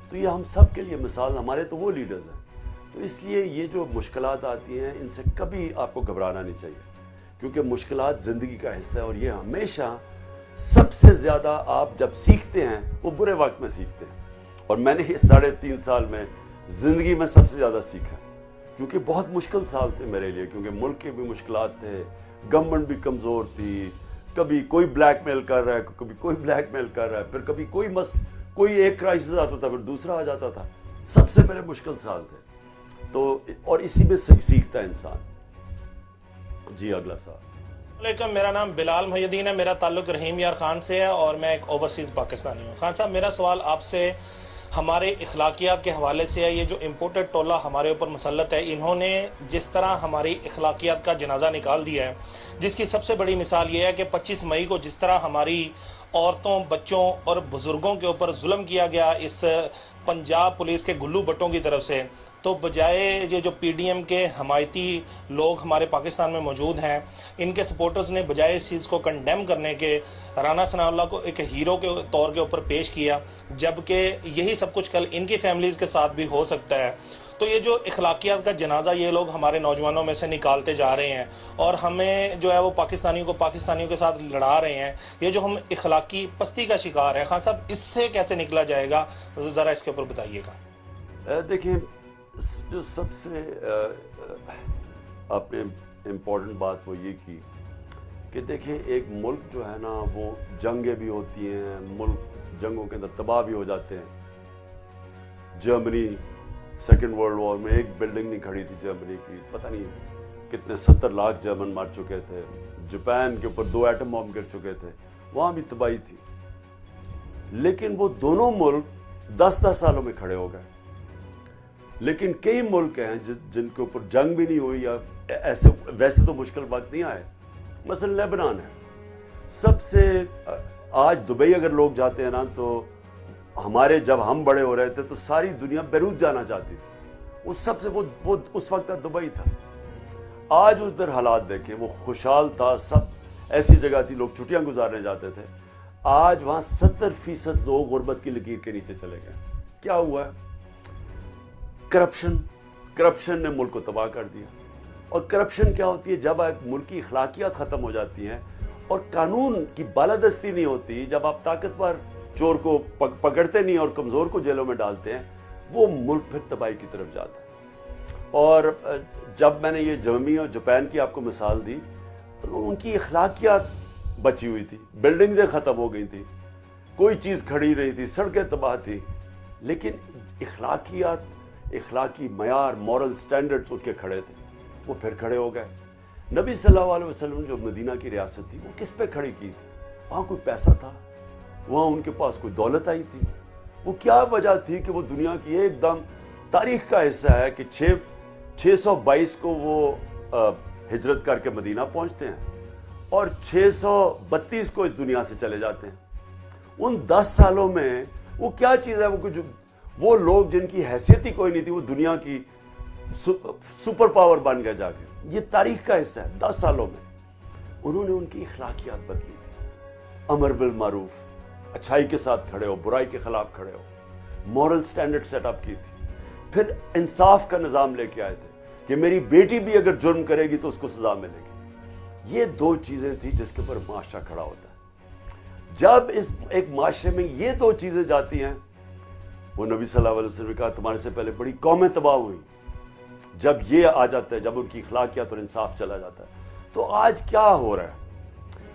تو یہ ہم سب کے لیے مثال, ہمارے تو وہ لیڈرز ہیں. تو اس لیے یہ جو مشکلات آتی ہیں ان سے کبھی آپ کو گھبرانا نہیں چاہیے, کیونکہ مشکلات زندگی کا حصہ ہے. اور یہ ہمیشہ سب سے زیادہ آپ جب سیکھتے ہیں وہ برے وقت میں سیکھتے ہیں. اور میں نے یہ 3.5 سال میں زندگی میں سب سے زیادہ سیکھا, کیونکہ بہت مشکل سال تھے میرے لیے, کیونکہ ملک کے بھی مشکلات تھے, گورنمنٹ بھی کمزور تھی, کبھی کوئی بلیک میل کر رہا ہے, کبھی کوئی بلیک میل کر رہا ہے, پھر کبھی کوئی ایک کرائسس آتا تھا پھر دوسرا آ جاتا تھا. سب سے پہلے مشکل سال تھے. تو اور اسی میں سیکھتا ہے انسان. جی اگلا سال. علیکم, میرا نام بلال محی الدین ہے, میرا تعلق رحیم یار خان سے ہے اور میں ایک اوورسیز پاکستانی ہوں. خان صاحب, میرا سوال آپ سے ہمارے اخلاقیات کے حوالے سے ہے. یہ جو امپورٹڈ ٹولہ ہمارے اوپر مسلط ہے, انہوں نے جس طرح ہماری اخلاقیات کا جنازہ نکال دیا ہے, جس کی سب سے بڑی مثال یہ ہے کہ 25 مئی کو جس طرح ہماری عورتوں, بچوں اور بزرگوں کے اوپر ظلم کیا گیا اس پنجاب پولیس کے گلو بٹوں کی طرف سے, تو بجائے یہ جو پی ڈی ایم کے حمایتی لوگ ہمارے پاکستان میں موجود ہیں, ان کے سپورٹرز نے بجائے اس چیز کو کنڈیم کرنے کے رانا ثناء اللہ کو ایک ہیرو کے طور کے اوپر پیش کیا, جبکہ یہی سب کچھ کل ان کی فیملیز کے ساتھ بھی ہو سکتا ہے. تو یہ جو اخلاقیات کا جنازہ یہ لوگ ہمارے نوجوانوں میں سے نکالتے جا رہے ہیں اور ہمیں جو ہے وہ پاکستانیوں کے ساتھ لڑا رہے ہیں, یہ جو ہم اخلاقی پستی کا شکار ہیں, خان صاحب اس سے کیسے نکلا جائے گا, ذرا اس کے اوپر بتائیے گا. دیکھیں, جو سب سے آپ نے امپورٹنٹ بات وہ یہ کی کہ دیکھیں ایک ملک جو ہے نا وہ جنگیں بھی ہوتی ہیں, ملک جنگوں کے اندر تباہ بھی ہو جاتے ہیں. جرمنی 2nd ورلڈ وار میں ایک بلڈنگ نہیں کھڑی تھی جرمنی کی, پتہ نہیں کتنے 70 لاکھ جرمن مر چکے تھے. جاپان کے اوپر 2 ایٹم بم گر چکے تھے, وہاں بھی تباہی تھی. لیکن وہ دونوں ملک 10 سالوں میں کھڑے ہو گئے. لیکن کئی ملک ہیں جن کے اوپر جنگ بھی نہیں ہوئی یا ویسے تو مشکل وقت نہیں آئے. مثلا لبنان ہے, سب سے آج دبئی اگر لوگ جاتے ہیں نا تو ہمارے جب ہم بڑے ہو رہے تھے تو ساری دنیا بیروت جانا چاہتی تھی. اس سب سے وہ اس وقت دبئی تھا. آج ادھر حالات دیکھیں, وہ خوشحال تھا, سب ایسی جگہ تھی لوگ چھٹیاں گزارنے جاتے تھے. آج وہاں 70% لوگ غربت کی لکیر کے نیچے چلے گئے. کیا ہوا ہے؟ کرپشن نے ملک کو تباہ کر دیا. اور کرپشن کیا ہوتی ہے؟ جب ایک ملک کی اخلاقیات ختم ہو جاتی ہیں اور قانون کی بالادستی نہیں ہوتی, جب آپ طاقتور چور کو پکڑتے نہیں اور کمزور کو جیلوں میں ڈالتے ہیں, وہ ملک پھر تباہی کی طرف جاتا ہے. اور جب میں نے یہ جرمنی اور جاپان کی آپ کو مثال دی, ان کی اخلاقیات بچی ہوئی تھی, بلڈنگزیں ختم ہو گئی تھیں, کوئی چیز کھڑی رہی تھی, سڑکیں تباہ تھی, لیکن اخلاقی معیار, مورل سٹینڈرڈز ان کے کھڑے تھے, وہ پھر کھڑے ہو گئے. نبی صلی اللہ علیہ وسلم جو مدینہ کی ریاست تھی وہ کس پہ کھڑی کی تھی؟ وہاں کوئی پیسہ تھا, وہاں ان کے پاس کوئی دولت آئی تھی. وہ کیا وجہ تھی کہ وہ دنیا کی ایک دم تاریخ کا حصہ ہے کہ 622 کو وہ ہجرت کر کے مدینہ پہنچتے ہیں اور 632 کو اس دنیا سے چلے جاتے ہیں. ان 10 سالوں میں وہ کیا چیز ہے, وہ لوگ جن کی حیثیت ہی کوئی نہیں تھی وہ دنیا کی سپر پاور بن گئے جا کے. یہ تاریخ کا حصہ ہے. 10 سالوں میں انہوں نے ان کی اخلاقیات بدلی تھی. امر بالمعروف, اچھائی کے ساتھ کھڑے ہو, برائی کے خلاف کھڑے ہو. مورل سٹینڈرڈ سیٹ اپ کی تھی، پھر انصاف کا نظام لے کے آئے تھے کہ میری بیٹی بھی اگر جرم کرے گی تو اس کو سزا ملے گی۔ یہ دو چیزیں تھیں جس کے اوپر معاشرہ کھڑا ہوتا ہے۔ جب اس ایک معاشرے میں یہ دو چیزیں جاتی ہیں، وہ نبی صلی اللہ علیہ وسلم نے کہا تمہارے سے پہلے بڑی قومیں تباہ ہوئی، جب یہ آ جاتا ہے، جب ان کی اخلاقیات اور انصاف چلا جاتا ہے۔ تو آج کیا ہو رہا ہے؟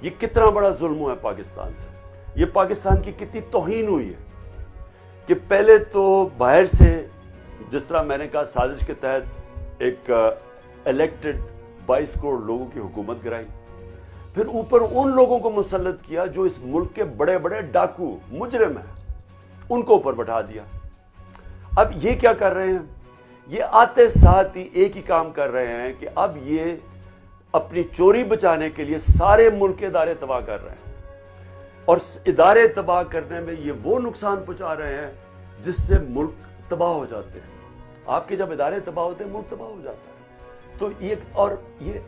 یہ کتنا بڑا ظلم ہوا ہے پاکستان سے، یہ پاکستان کی کتنی توہین ہوئی ہے کہ پہلے تو باہر سے، جس طرح میں نے کہا، سازش کے تحت ایک الیکٹڈ 22 کروڑ لوگوں کی حکومت گرائی، پھر اوپر ان لوگوں کو مسلط کیا جو اس ملک کے بڑے بڑے ڈاکو مجرم ہیں، ان کو اوپر بٹھا دیا۔ اب یہ کیا کر رہے ہیں؟ یہ آتے ساتھ ہی ایک ہی کام کر رہے ہیں کہ اب یہ اپنی چوری بچانے کے لیے سارے ملک کے ادارے تباہ کر رہے ہیں، اور ادارے تباہ کرنے میں یہ وہ نقصان پہنچا رہے ہیں جس سے ملک تباہ ہو جاتے ہیں۔ آپ کے جب ادارے تباہ ہوتے ہیں، ملک تباہ ہو جاتا ہے۔ تو یہ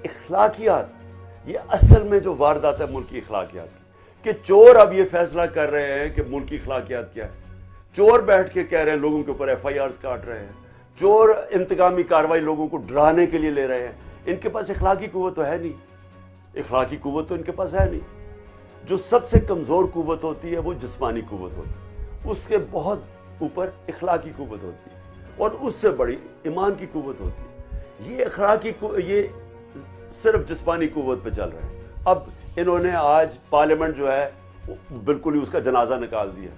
اخلاقیات، یہ اصل میں جو واردات ہے ملک کی اخلاقیات کی، کہ چور اب یہ فیصلہ کر رہے ہیں کہ ملک کی اخلاقیات کیا ہے۔ چور بیٹھ کے کہہ رہے ہیں، لوگوں کے اوپر ایف آئی آرز کاٹ رہے ہیں، چور انتقامی کارروائی لوگوں کو ڈرانے کے لیے لے رہے ہیں۔ ان کے پاس اخلاقی قوت تو ہے نہیں، اخلاقی قوت تو ان کے پاس ہے نہیں۔ جو سب سے کمزور قوت ہوتی ہے وہ جسمانی قوت ہوتی ہے، اس کے بہت اوپر اخلاقی قوت ہوتی ہے، اور اس سے بڑی ایمان کی قوت ہوتی ہے۔ یہ اخلاقی یہ صرف جسمانی قوت پہ چل رہے ہیں۔ اب انہوں نے آج پارلیمنٹ جو ہے بالکل ہی اس کا جنازہ نکال دیا۔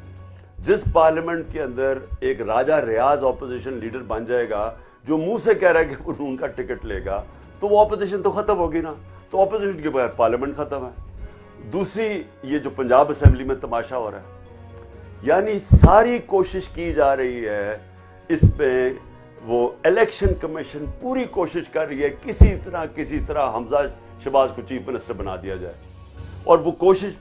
جس پارلیمنٹ کے اندر ایک راجہ ریاض اپوزیشن لیڈر بن جائے گا جو منہ سے کہہ رہا ہے کہ وہ ان کا ٹکٹ لے گا، تو وہ اپوزیشن تو ختم ہوگی نا، تو اپوزیشن کے بغیر پارلیمنٹ ختم ہے۔ دوسری، یہ جو پنجاب اسمبلی میں تماشا ہو رہا ہے، یعنی ساری کوشش کی جا رہی ہے اس پہ، وہ الیکشن کمیشن پوری کوشش کر رہی ہے کسی طرح حمزہ شہباز کو چیف منسٹر بنا دیا جائے، اور وہ کوشش،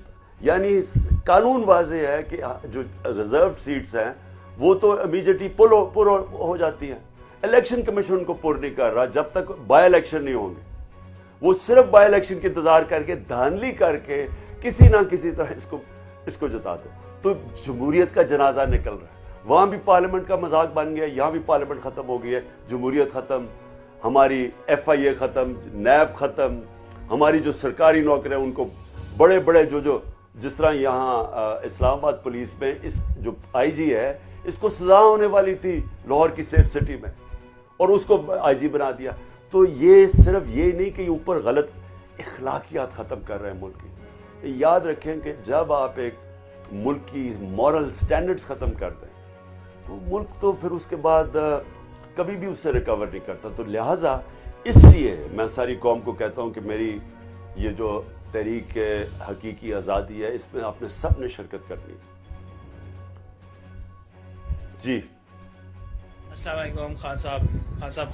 یعنی قانون واضح ہے کہ جو ریزروڈ سیٹس ہیں وہ تو امیجیٹلی پر ہو جاتی ہیں۔ الیکشن کمیشن ان کو پر نہیں کر رہا جب تک بائی الیکشن نہیں ہوں گے۔ وہ صرف بائی الیکشن کے انتظار کر کے، دھاندلی کر کے کسی نہ کسی طرح اس کو جتا دو۔ تو جمہوریت کا جنازہ نکل رہا ہے۔ وہاں بھی پارلیمنٹ کا مذاق بن گیا، یہاں بھی پارلیمنٹ ختم ہو گئی ہے، جمہوریت ختم، ہماری ایف آئی اے ختم، نیب ختم، ہماری جو سرکاری نوکر ہیں ان کو بڑے بڑے جو جس طرح یہاں اسلام آباد پولیس میں اس جو آئی جی ہے، اس کو سزا ہونے والی تھی لاہور کی سیف سٹی میں، اور اس کو آئی جی بنا دیا۔ تو یہ صرف یہ نہیں کہ اوپر غلط اخلاقیات ختم کر رہے ہیں ملک کی۔ یاد رکھیں کہ جب آپ ایک ملک کی مورل سٹینڈرڈز ختم کر دیں تو ملک تو پھر اس کے بعد کبھی بھی اس سے ریکور نہیں کرتا۔ تو لہٰذا اس لیے میں ساری قوم کو کہتا ہوں کہ میری یہ جو تحریک حقیقی آزادی ہے، اس میں آپ نے سب نے شرکت کرنی ہے۔ جی السلام علیکم خان صاحب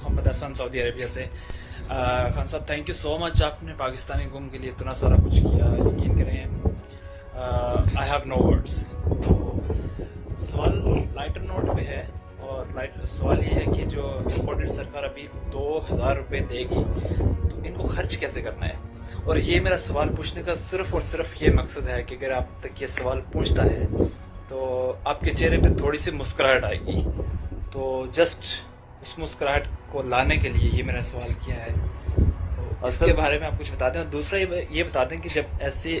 محمد حسن سعودی عربیہ سے۔ خان صاحب تھینک یو سو مچ، آپ نے پاکستانی قوم کے لیے اتنا سارا کچھ کیا، یقین کریں آئی ہیو نو ورڈس۔ سوال لائٹر نوٹ پہ ہے، اور سوال یہ ہے کہ جو امپورٹنٹ سرکار ابھی 2000 روپے دے گی تو ان کو خرچ کیسے کرنا ہے؟ اور یہ میرا سوال پوچھنے کا صرف اور صرف یہ مقصد ہے کہ اگر آپ تک یہ سوال پہنچتا ہے تو آپ کے چہرے پہ تھوڑی سی مسکراہٹ آئے گی، تو جسٹ اس مسکراہٹ کو لانے کے لیے یہ میرا سوال کیا ہے۔ تو اس کے بارے میں آپ کچھ بتا دیں، اور دوسرا یہ بتا دیں کہ جب ایسے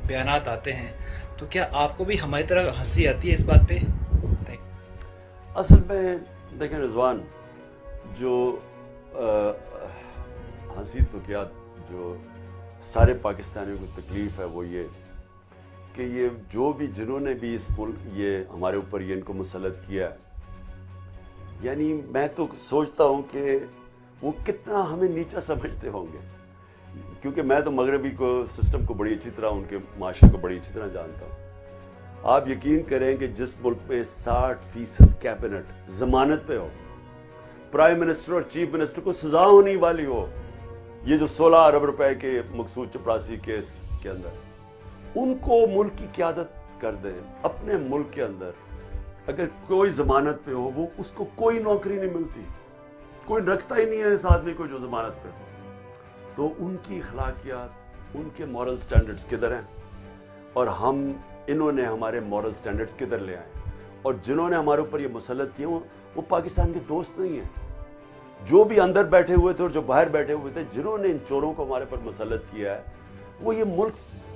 بیانات آتے ہیں تو کیا آپ کو بھی ہماری طرح ہنسی آتی ہے اس بات پہ؟ اصل میں دیکھیں رضوان، جو ہنسی تو کیا، جو سارے پاکستانیوں کو تکلیف ہے وہ یہ کہ یہ جو بھی جنہوں نے بھی اس ملک یہ ہمارے اوپر یہ ان کو مسلط کیا ہے، یعنی میں تو سوچتا ہوں کہ وہ کتنا ہمیں نیچا سمجھتے ہوں گے، کیونکہ میں تو مغربی کو سسٹم کو بڑی اچھی طرح، ان کے معاشرے کو بڑی اچھی طرح جانتا ہوں۔ آپ یقین کریں کہ جس ملک میں 60% کیبنٹ ضمانت پہ ہو، پرائم منسٹر اور چیف منسٹر کو سزا ہونے والی ہو، یہ جو 16 ارب روپے کے مقصود چپراسی کیس کے اندر، ان کو ملک کی قیادت کر دیں اپنے ملک کے اندر، اگر کوئی ضمانت پہ ہو، وہ اس کو کوئی نوکری نہیں ملتی، کوئی رکھتا ہی نہیں ہے اس آدمی کو جو ضمانت پہ ہو، تو ان کی اخلاقیات، ان کے مورل سٹینڈرڈز کدھر ہیں؟ اور انہوں نے ہمارے مورل سٹینڈرڈز کدھر لے آئے؟ اور جنہوں نے ہمارے اوپر یہ مسلط کیے وہ پاکستان کے دوست نہیں ہیں. جو بھی اندر بیٹھے ہوئے تھے اور جو باہر بیٹھے ہوئے تھے, جنہوں نے ان چوروں کو ہمارے پر مسلط کیا ہے, وہ یہ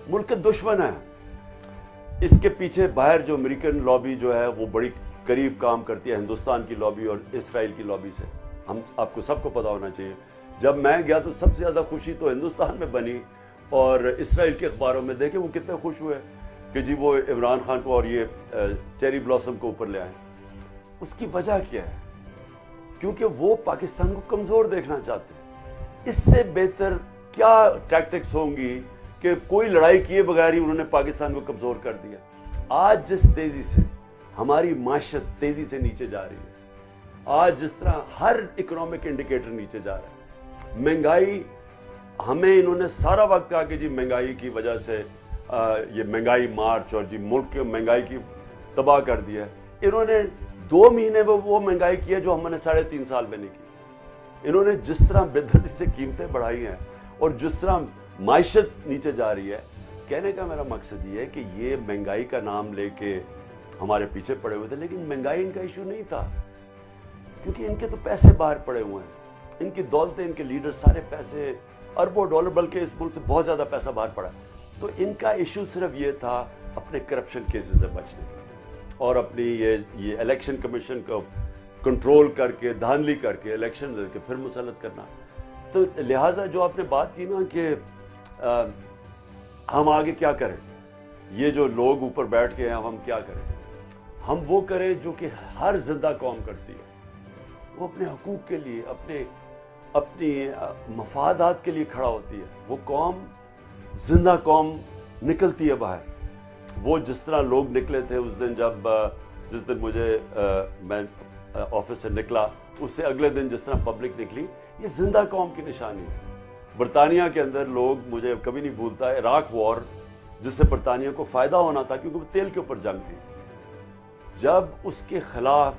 ملک کے دشمن ہیں. اس کے پیچھے باہر جو امریکن لابی جو ہے وہ بڑی قریب کام کرتی ہے ہندوستان کی لابی اور اسرائیل کی لابی سے. آپ کو سب کو پتہ ہونا چاہیے. جب میں گیا تو سب سے زیادہ خوشی تو ہندوستان میں بنی, اور اسرائیل کے اخباروں میں دیکھیں وہ کتنے خوش ہوئے کہ جی وہ عمران خان کو اور یہ چیری بلاسم کو اوپر لے آئیں. اس کی وجہ کیا ہے؟ کیونکہ وہ پاکستان کو کمزور دیکھنا چاہتے ہیں. اس سے بہتر کیا ٹیکٹکس ہوں گی کہ کوئی لڑائی کیے بغیر ہی انہوں نے پاکستان کو کمزور کر دیا. آج جس تیزی سے ہماری معیشت تیزی سے نیچے جا رہی ہے, آج جس طرح ہر اکنامک انڈیکیٹر نیچے جا رہا ہے, مہنگائی, ہمیں انہوں نے سارا وقت کہا کہ جی مہنگائی کی وجہ سے یہ مہنگائی مارچ اور جی ملک کے مہنگائی کی تباہ کر دیا ہے. انہوں نے 2 مہینے میں وہ مہنگائی کی ہے جو ہم نے 3.5 سال میں نہیں کی. انہوں نے جس طرح بے دردی سے قیمتیں بڑھائی ہیں اور جس طرح معیشت نیچے جا رہی ہے, کہنے کا میرا مقصد یہ ہے کہ یہ مہنگائی کا نام لے کے ہمارے پیچھے پڑے ہوئے تھے, لیکن مہنگائی ان کا ایشو نہیں تھا, کیونکہ ان کے تو پیسے باہر پڑے ہوئے ہیں, ان کی دولتیں, ان کے لیڈر سارے پیسے اربوں ڈالر, بلکہ اس ملک سے بہت زیادہ پیسہ باہر پڑا. تو ان کا ایشو صرف یہ تھا اپنے کرپشن کیسز سے بچنے اور اپنی یہ الیکشن کمیشن کو کنٹرول کر کے, دھاندلی کر کے, الیکشن دے کے پھر مسلط کرنا. تو لہٰذا جو آپ نے بات کی نا کہ ہم آگے کیا کریں, یہ جو لوگ اوپر بیٹھ کے ہیں ہم کیا کریں, ہم وہ کریں جو کہ ہر زندہ قوم کرتی ہے. وہ اپنے حقوق کے لیے, اپنی مفادات کے لیے کھڑا ہوتی ہے. وہ قوم زندہ قوم نکلتی ہے باہر. وہ جس طرح لوگ نکلے تھے اس دن, جس دن میں آفس سے نکلا, اس سے اگلے دن جس طرح پبلک نکلی, یہ زندہ قوم کی نشانی ہے. برطانیہ کے اندر لوگ, مجھے کبھی نہیں بھولتا, عراق وار جس سے برطانیہ کو فائدہ ہونا تھا کیونکہ وہ تیل کے اوپر جنگ تھی, جب اس کے خلاف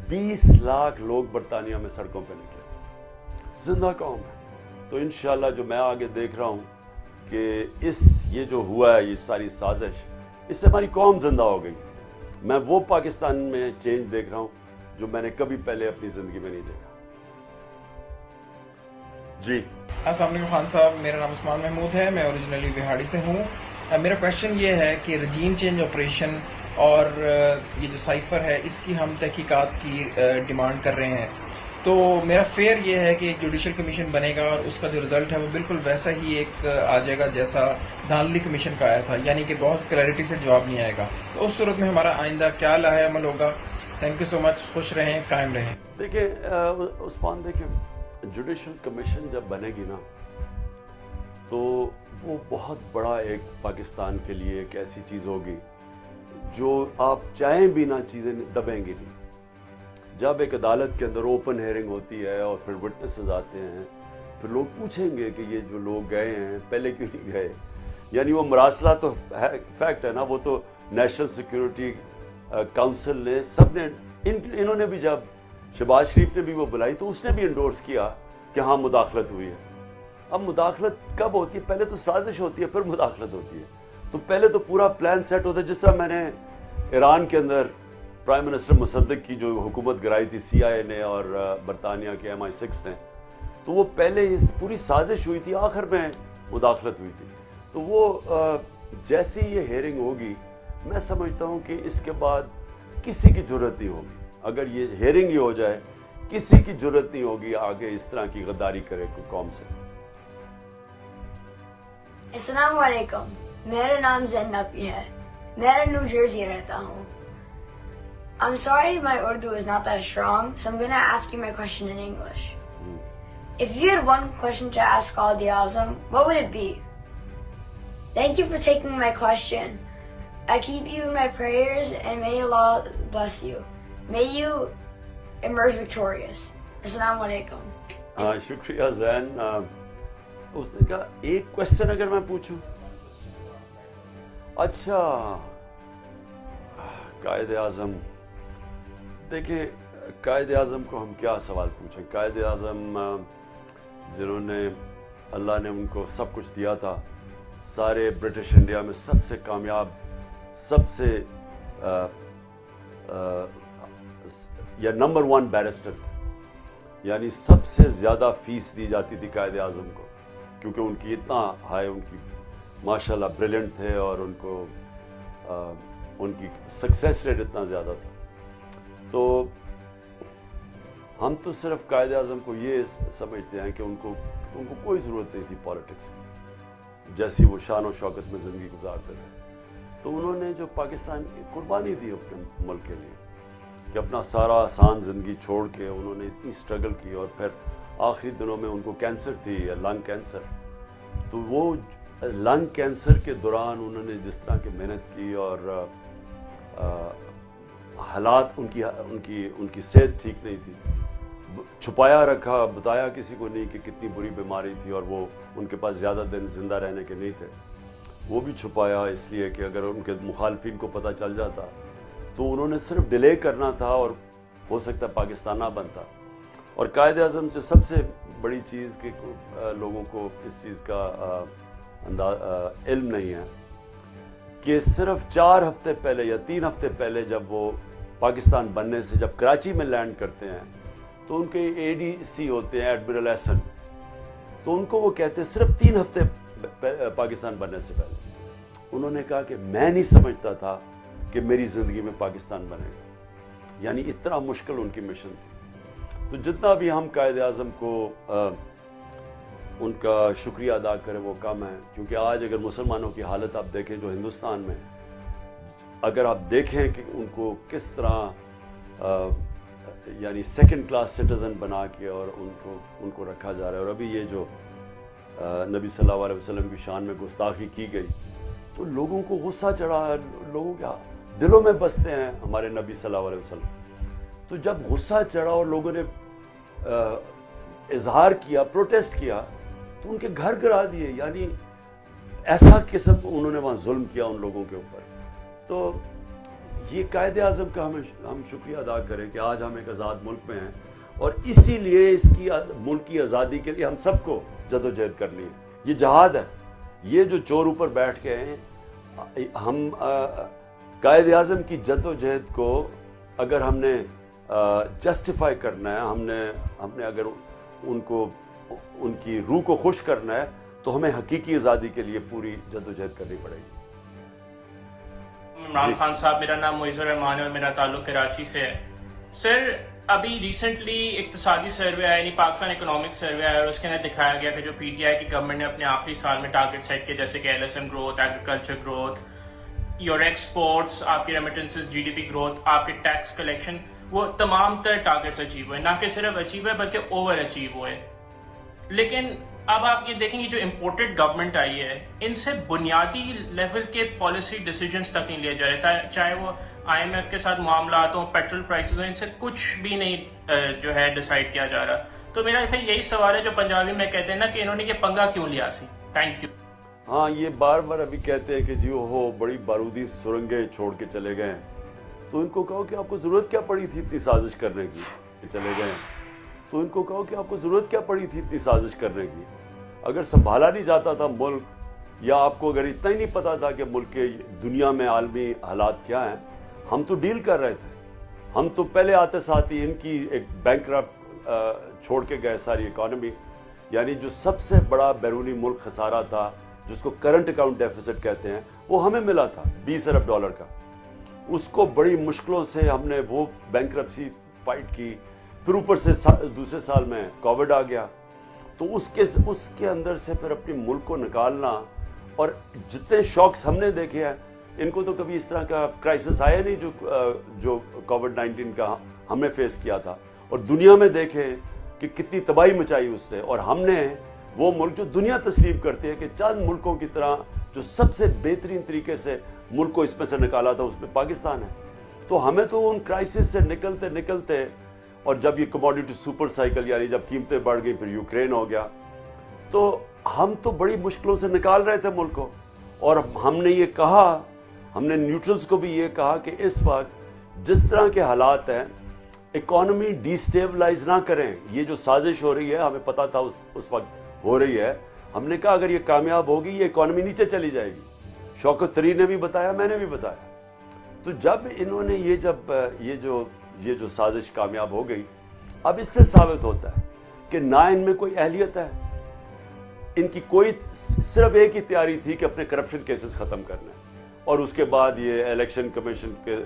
20 لاکھ لوگ برطانیہ میں سڑکوں پہ نکلے, زندہ قوم ہے. تو انشاءاللہ جو میں آگے دیکھ رہا ہوں کہ یہ جو ہوا ہے, یہ ساری سازش, اس سے ہماری قوم زندہ ہو گئی. میں وہ پاکستان میں چینج دیکھ رہا ہوں جو میں نے کبھی پہلے اپنی زندگی میں نہیں دیکھا. جی السلام علیکم خان صاحب, میرا نام عثمان محمود ہے, میں اوریجنلی بہاڑی سے ہوں. میرا کویشچن یہ ہے کہ رجیم چینج آپریشن اور یہ جو سائفر ہے اس کی ہم تحقیقات کی ڈیمانڈ کر رہے ہیں. تو میرا فیئر یہ ہے کہ جوڈیشل کمیشن بنے گا اور اس کا جو رزلٹ ہے وہ بالکل ویسا ہی ایک آ جائے گا جیسا دھاندلی کمیشن کا آیا تھا, یعنی کہ بہت کلیئرٹی سے جواب نہیں آئے گا. تو اس صورت میں ہمارا آئندہ کیا لاہ عمل ہوگا؟ تھینک یو سو مچ, خوش رہیں, قائم رہیں. دیکھیں عثمان, دیکھیں جوڈیشل کمیشن جب بنے گی نا تو وہ بہت بڑا ایک پاکستان کے لیے ایک ایسی چیز ہوگی جو آپ چاہیں بھی نہ چیزیں دبیں گی نہیں. جب ایک عدالت کے اندر اوپن ہیئرنگ ہوتی ہے اور پھر وٹنسز آتے ہیں, پھر لوگ پوچھیں گے کہ یہ جو لوگ گئے ہیں پہلے کیوں نہیں گئے. یعنی وہ مراسلہ تو فیکٹ ہے نا, وہ تو نیشنل سیکیورٹی کاؤنسل نے, سب نے, انہوں نے بھی, جب شہباز شریف نے بھی وہ بلائی تو اس نے بھی انڈورس کیا کہ ہاں مداخلت ہوئی ہے. اب مداخلت کب ہوتی ہے؟ پہلے تو سازش ہوتی ہے, پھر مداخلت ہوتی ہے. تو پہلے تو پورا پلان سیٹ ہوتا ہے. جس طرح میں نے ایران کے اندر پرائم منسٹر مصدق کی جو حکومت گرائی تھی CIA نے اور برطانیہ کے MI6 نے, تو وہ پہلے اس پوری سازش ہوئی تھی, آخر میں مداخلت ہوئی تھی. تو وہ جیسی یہ ہیئرنگ ہوگی, میں سمجھتا ہوں کہ اس کے بعد کسی کی ضرورت نہیں ہوگی. اگر یہ ہیئرنگ ہی ہو جائے, کسی کی ضرورت نہیں ہوگی آگے اس طرح کی غداری کرے کوئی قوم سے. السلام علیکم, میرا نام زینب ہے, میں نیو جرسی رہتا ہوں. I'm sorry my Urdu is not that strong, so I'm going to ask you my question in English. If you had one question to ask Qaid-e-Azam, what would it be? Thank you for taking my question. I keep you in my prayers and may Allah bless you. May you emerge victorious. Assalamu alaikum. شکریہ زین. اس نے کہا ایک question اگر میں پوچھوں. اچھا, قائد اعظم, دیکھیں قائد اعظم کو ہم کیا سوال پوچھیں. قائد اعظم جنہوں نے, اللہ نے ان کو سب کچھ دیا تھا, سارے برٹش انڈیا میں سب سے کامیاب, سب سے یا نمبر 1 بیرسٹر تھے. یعنی سب سے زیادہ فیس دی جاتی تھی قائد اعظم کو, کیونکہ ان کی اتنا ہائی, ان کی ماشاءاللہ بریلینٹ تھے اور ان کو ان کی سکسیس ریٹ اتنا زیادہ تھا. تو ہم تو صرف قائد اعظم کو یہ سمجھتے ہیں کہ ان کو کوئی ضرورت نہیں تھی پالیٹکس کی, جیسی وہ شان و شوکت میں زندگی گزارتے تھے. تو انہوں نے جو پاکستان کی قربانی دی اپنے ملک کے لیے, کہ اپنا سارا آسان زندگی چھوڑ کے انہوں نے اتنی سٹرگل کی, اور پھر آخری دنوں میں ان کو کینسر تھی, لنگ کینسر. تو وہ لنگ کینسر کے دوران انہوں نے جس طرح کی محنت کی, اور حالات ان کی صحت ٹھیک نہیں تھی, چھپایا رکھا, بتایا کسی کو نہیں کہ کتنی بری بیماری تھی, اور وہ ان کے پاس زیادہ دن زندہ رہنے کے نہیں تھے. وہ بھی چھپایا اس لیے کہ اگر ان کے مخالفین کو پتہ چل جاتا تو انہوں نے صرف ڈیلے کرنا تھا, اور ہو سکتا پاکستان نہ بنتا. اور قائد اعظم سے سب سے بڑی چیز کہ لوگوں کو اس چیز کا علم نہیں ہے کہ صرف 4 ہفتے پہلے یا 3 ہفتے پہلے جب وہ پاکستان بننے سے جب کراچی میں لینڈ کرتے ہیں تو ان کے ADC ہوتے ہیں ایڈمرل احسن, تو ان کو وہ کہتے ہیں صرف 3 ہفتے پاکستان بننے سے پہلے انہوں نے کہا کہ میں نہیں سمجھتا تھا کہ میری زندگی میں پاکستان بنے گا. یعنی اتنا مشکل ان کی مشن تھی. تو جتنا بھی ہم قائد اعظم کو ان کا شکریہ ادا کریں وہ کم ہے, کیونکہ آج اگر مسلمانوں کی حالت آپ دیکھیں جو ہندوستان میں, اگر آپ دیکھیں کہ ان کو کس طرح یعنی 2nd کلاس سٹیزن بنا کے اور ان کو رکھا جا رہا ہے. اور ابھی یہ جو نبی صلی اللہ علیہ وسلم کی شان میں گستاخی کی گئی تو لوگوں کو غصہ چڑھا, لوگوں کے دلوں میں بستے ہیں ہمارے نبی صلی اللہ علیہ وسلم. تو جب غصہ چڑھا اور لوگوں نے اظہار کیا, پروٹیسٹ کیا, تو ان کے گھر گرا دیے. یعنی ایسا قسم انہوں نے وہاں ظلم کیا ان لوگوں کے اوپر. تو یہ قائد اعظم کا ہم شکریہ ادا کریں کہ آج ہم ایک آزاد ملک میں ہیں, اور اسی لیے اس کی ملک کی آزادی کے لیے ہم سب کو جدوجہد کرنی ہے. یہ جہاد ہے. یہ جو چور اوپر بیٹھ کے ہیں, ہم قائد اعظم کی جدوجہد کو اگر ہم نے جسٹیفائی کرنا ہے, ہم نے اگر ان کی روح کو خوش کرنا ہے, تو ہمیں حقیقی آزادی کے لیے پوری جدوجہد کرنی پڑے گی. عمران خان صاحب, میرا نام معیز الرحمان ہے اور میرا تعلق کراچی سے ہے. سر, ابھی ریسنٹلی اقتصادی سروے آیا, یعنی پاکستان اکنامک سروے آیا, اور اس کے اندر دکھایا گیا کہ جو PTI کی گورنمنٹ نے اپنے آخری سال میں ٹارگٹ سیٹ کیے, جیسے کہ LSM growth, agriculture growth, your exports, آپ کی ریمیٹنسز, GDP گروتھ, آپ کے ٹیکس کلیکشن, وہ تمام تر ٹارگٹس اچیو ہوئے. نہ کہ صرف اچیو ہوئے بلکہ اوور اچیو ہوئے. لیکن اب آپ یہ دیکھیں گے جو امپورٹڈ گورنمنٹ آئی ہے, ان سے بنیادی لیول کے پالیسی ڈیسیجنز تک نہیں لیے جا رہے, چاہے وہ IMF کے ساتھ معاملات ہوں, پیٹرول پرائسز ہوں, ان سے کچھ بھی نہیں جو ہے ڈیسائیڈ کیا جا رہا. تو میرا پھر یہی سوال ہے جو پنجابی میں کہتے ہیں نا کہ انہوں نے یہ پنگا کیوں لیا سی. Thank you. ہاں, یہ بار بار ابھی کہتے ہیں کہ جی وہ بڑی بارودی سرنگیں چھوڑ کے چلے گئے ہیں. تو ان کو کہو کہ آپ کو ضرورت کیا پڑی تھی اتنی سازش کرنے کی کہ چلے گئے ہیں. تو ان کو کہو کہ آپ کو ضرورت کیا پڑی تھی اتنی سازش کرنے کی. اگر سنبھالا نہیں جاتا تھا ملک, یا آپ کو اگر اتنا ہی نہیں پتا تھا کہ ملک کے دنیا میں عالمی حالات کیا ہیں, ہم تو ڈیل کر رہے تھے. ہم تو پہلے آتے ساتھ ہی ان کی ایک بینکرپٹ چھوڑ کے گئے ساری اکانومی. یعنی جو سب سے بڑا بیرونی ملک خسارہ تھا, جس کو کرنٹ اکاؤنٹ ڈیفیسٹ کہتے ہیں, وہ ہمیں ملا تھا $20 ارب کا. اس کو بڑی مشکلوں سے ہم نے وہ بینکرپسی فائٹ کی. پھر اوپر سے دوسرے سال میں کووڈ آ گیا. تو اس کے اندر سے پھر اپنے ملک کو نکالنا, اور جتنے شاکس ہم نے دیکھے ہیں, ان کو تو کبھی اس طرح کا کرائسس آیا نہیں جو کووڈ-19 کا ہم نے فیس کیا تھا. اور دنیا میں دیکھیں کہ کتنی تباہی مچائی اس سے. اور ہم نے وہ ملک جو دنیا تسلیم کرتی ہے کہ چند ملکوں کی طرح جو سب سے بہترین طریقے سے ملک کو اس میں سے نکالا تھا, اس میں پاکستان ہے. تو ہمیں تو ان کرائسس سے نکلتے اور جب یہ کموڈیٹی سپر سائیکل, یعنی جب قیمتیں بڑھ گئی, پھر یوکرین ہو گیا, تو ہم تو بڑی مشکلوں سے نکال رہے تھے ملک کو. اور ہم نے یہ کہا, ہم نے نیوٹرلز کو بھی یہ کہا کہ اس وقت جس طرح کے حالات ہیں, اکانومی ڈی سٹیبلائز نہ کریں. یہ جو سازش ہو رہی ہے, ہمیں پتا تھا اس وقت ہو رہی ہے. ہم نے کہا اگر یہ کامیاب ہوگی, یہ اکانومی نیچے چلی جائے گی. شوکت طری نے بھی بتایا, میں نے بھی بتایا. تو جب انہوں نے یہ جو سازش کامیاب ہو گئی، اب اس سے ثابت ہوتا ہے کہ نہ ان میں کوئی اہلیت ہے، ان کی کوئی صرف ایک ہی تیاری تھی کہ اپنے کرپشن کیسز ختم کرنا ہے، اور اس کے بعد یہ الیکشن کمیشن کے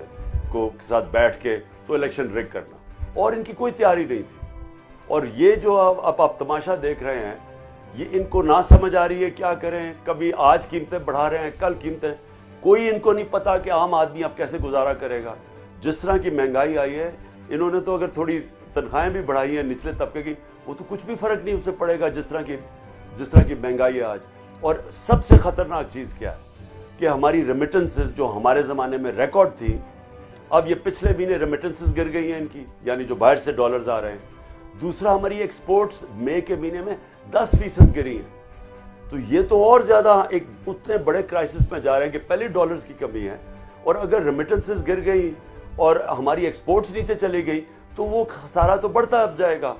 ساتھ بیٹھ کے تو الیکشن ریگ کرنا، اور ان کی کوئی تیاری نہیں تھی. اور یہ جو اب آپ تماشا دیکھ رہے ہیں، یہ ان کو نہ سمجھ آ رہی ہے کیا کریں. کبھی آج قیمتیں بڑھا رہے ہیں، کل قیمتیں، کوئی ان کو نہیں پتا کہ عام آدمی اب کیسے گزارا کرے گا. جس طرح کی مہنگائی آئی ہے، انہوں نے تو اگر تھوڑی تنخواہیں بھی بڑھائی ہیں نچلے طبقے کی، وہ تو کچھ بھی فرق نہیں اسے پڑے گا جس طرح کی مہنگائی ہے آج. اور سب سے خطرناک چیز کیا ہے کہ ہماری ریمیٹنسز جو ہمارے زمانے میں ریکارڈ تھی، اب یہ پچھلے مہینے ریمیٹنسز گر گئی ہیں ان کی، یعنی جو باہر سے ڈالرز آ رہے ہیں. دوسرا، ہماری ایکسپورٹس مئی کے مہینے میں 10% گری ہیں. تو یہ تو اور زیادہ ایک اتنے بڑے کرائسس میں جا رہے ہیں کہ پہلے ڈالرز کی کمی ہے، اور اگر ریمیٹنسز گر گئی اور ہماری ایکسپورٹس نیچے چلی گئی تو وہ خسارہ تو بڑھتا اب جائے گا.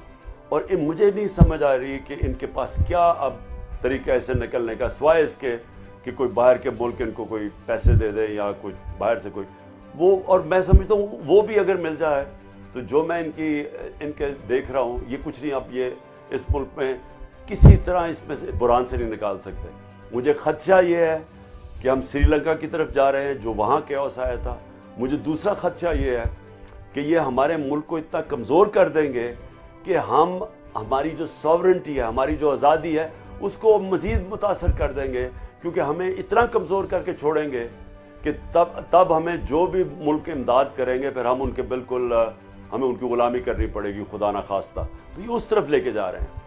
اور مجھے نہیں سمجھ آ رہی کہ ان کے پاس کیا اب طریقہ ایسے نکلنے کا، سوائے اس کے کہ کوئی باہر کے ملک ان کو کوئی پیسے دے دے یا کوئی باہر سے کوئی وہ. اور میں سمجھتا ہوں وہ بھی اگر مل جائے تو جو میں ان کے دیکھ رہا ہوں، یہ کچھ نہیں، اب یہ اس ملک میں کسی طرح اس میں سے بحران سے نہیں نکال سکتے. مجھے خدشہ یہ ہے کہ ہم سری لنکا کی طرف جا رہے ہیں جو وہاں کیوس آیا تھا. مجھے دوسرا خدشہ یہ ہے کہ یہ ہمارے ملک کو اتنا کمزور کر دیں گے کہ ہماری جو ساورنٹی ہے، ہماری جو آزادی ہے، اس کو مزید متاثر کر دیں گے، کیونکہ ہمیں اتنا کمزور کر کے چھوڑیں گے کہ تب ہمیں جو بھی ملک امداد کریں گے پھر ہم ان کے بالکل ہمیں ان کی غلامی کرنی پڑے گی، خدا نخواستہ. تو یہ اس طرف لے کے جا رہے ہیں.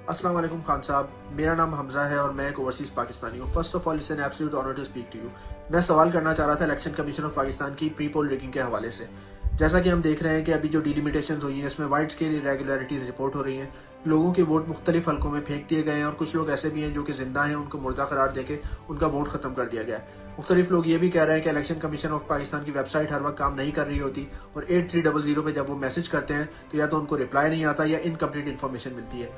السلام علیکم خان صاحب، میرا نام حمزہ ہے اور میں ایک اوورسیز پاکستانی ہوں. First of all it's an absolute honour to speak to you. میں سوال کرنا چاہ رہا تھا الیکشن کمیشن آف پاکستان کی پری پول ریگنگ کے حوالے سے. جیسا کہ ہم دیکھ رہے ہیں کہ ابھی جو ڈیلیمیٹیشنز ہوئی ہیں اس میں وائڈ اسکیل ارریگولیرٹیز رپورٹ ہو رہی ہیں. لوگوں کے ووٹ مختلف حلقوں میں پھینک دیے گئے ہیں، اور کچھ لوگ ایسے بھی ہیں جو کہ زندہ ہیں، ان کو مردہ قرار دے کے ان کا ووٹ ختم کر دیا گیا ہے. مختلف لوگ یہ بھی کہہ رہے ہیں کہ الیکشن کمیشن آف پاکستان کی ویب سائٹ ہر وقت کام نہیں کر رہی ہوتی، اور 8300 پہ جب وہ میسج کرتے ہیں تو یا تو ان کو رپلائی نہیں آتا یا انکمپلیٹ انفارمیشن ملتی ہے.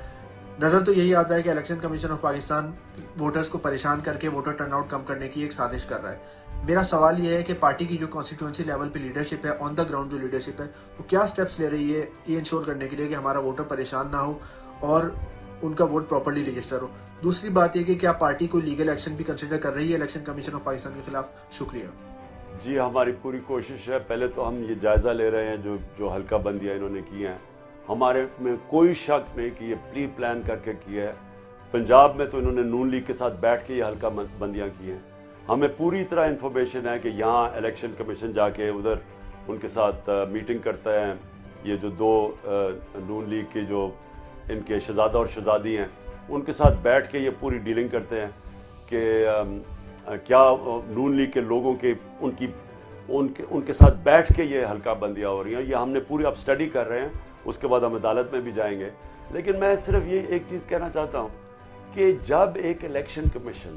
نظر تو یہی آتا ہے کہ election commission of Pakistan voters کو پریشان کر کے ووٹر ٹرن آؤٹ کم کرنے کی ایک سازش کر رہا ہے. میرا سوال یہ ہے کہ پارٹی کی جو کانسٹیٹوئنسی لیول پہ لیڈرشپ ہے، آن دا گراؤنڈ جو لیڈرشپ ہے، وہ کیا سٹیپس لے رہی ہے یہ انشور کرنے کے لیے کہ ہمارا ووٹر پریشان نہ ہو اور ان کا ووٹ پراپرلی رجسٹر ہو. دوسری بات یہ کہ کیا پارٹی کو لیگل ایکشن بھی کنسیڈر کر رہی ہے الیکشن کمیشن آف پاکستان کے خلاف؟ شکریہ. جی، ہماری پوری کوشش ہے. پہلے تو ہم یہ جائزہ لے رہے ہیں جو حلقہ بندیاں انہوں نے کی ہیں. ہمارے میں کوئی شک نہیں کہ یہ پری پلان کر کے کیا ہے. پنجاب میں تو انہوں نے نون لیگ کے ساتھ بیٹھ کے یہ حلقہ بندیاں کی ہیں. ہمیں پوری طرح انفارمیشن ہے کہ یہاں الیکشن کمیشن جا کے ادھر ان کے ساتھ میٹنگ کرتا ہے. یہ جو دو نون لیگ کے جو ان کے شہزادہ اور شہزادی ہیں، ان کے ساتھ بیٹھ کے یہ پوری ڈیلنگ کرتے ہیں کہ کیا نون لیگ کے لوگوں کے ان کے ساتھ بیٹھ کے یہ حلقہ بندیاں ہو رہی ہیں. یہ ہم نے پوری اب اسٹڈی کر رہے ہیں، اس کے بعد ہم عدالت میں بھی جائیں گے. لیکن میں صرف یہ ایک چیز کہنا چاہتا ہوں کہ جب ایک الیکشن کمیشن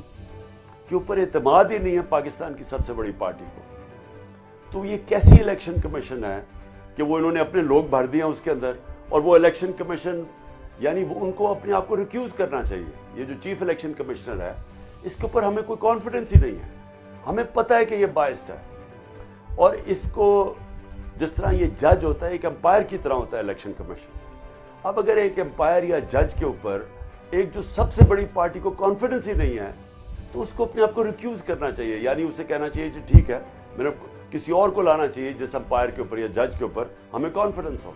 کے اوپر اعتماد ہی نہیں ہے پاکستان کی سب سے بڑی پارٹی کو، تو یہ کیسی الیکشن کمیشن ہے کہ وہ انہوں نے اپنے لوگ بھر دیے ہیں اس کے اندر، اور وہ الیکشن کمیشن یعنی وہ ان کو اپنے آپ کو ریکیوز کرنا چاہیے. یہ جو چیف الیکشن کمشنر ہے، اس کے اوپر ہمیں کوئی کانفیڈنس ہی نہیں ہے. ہمیں پتہ ہے کہ یہ بائسڈ ہے، اور اس کو جس طرح یہ جج ہوتا ہے، ایک امپائر کی طرح ہوتا ہے الیکشن کمیشن. اب اگر ایک امپائر یا جج کے اوپر ایک جو سب سے بڑی پارٹی کو کانفیڈنس ہی نہیں ہے تو اس کو اپنے آپ کو ریکیوز کرنا چاہیے. یعنی اسے کہنا چاہیے کہ ٹھیک ہے، میرے کسی اور کو لانا چاہیے جس امپائر کے اوپر یا جج کے اوپر ہمیں کانفیڈنس ہو.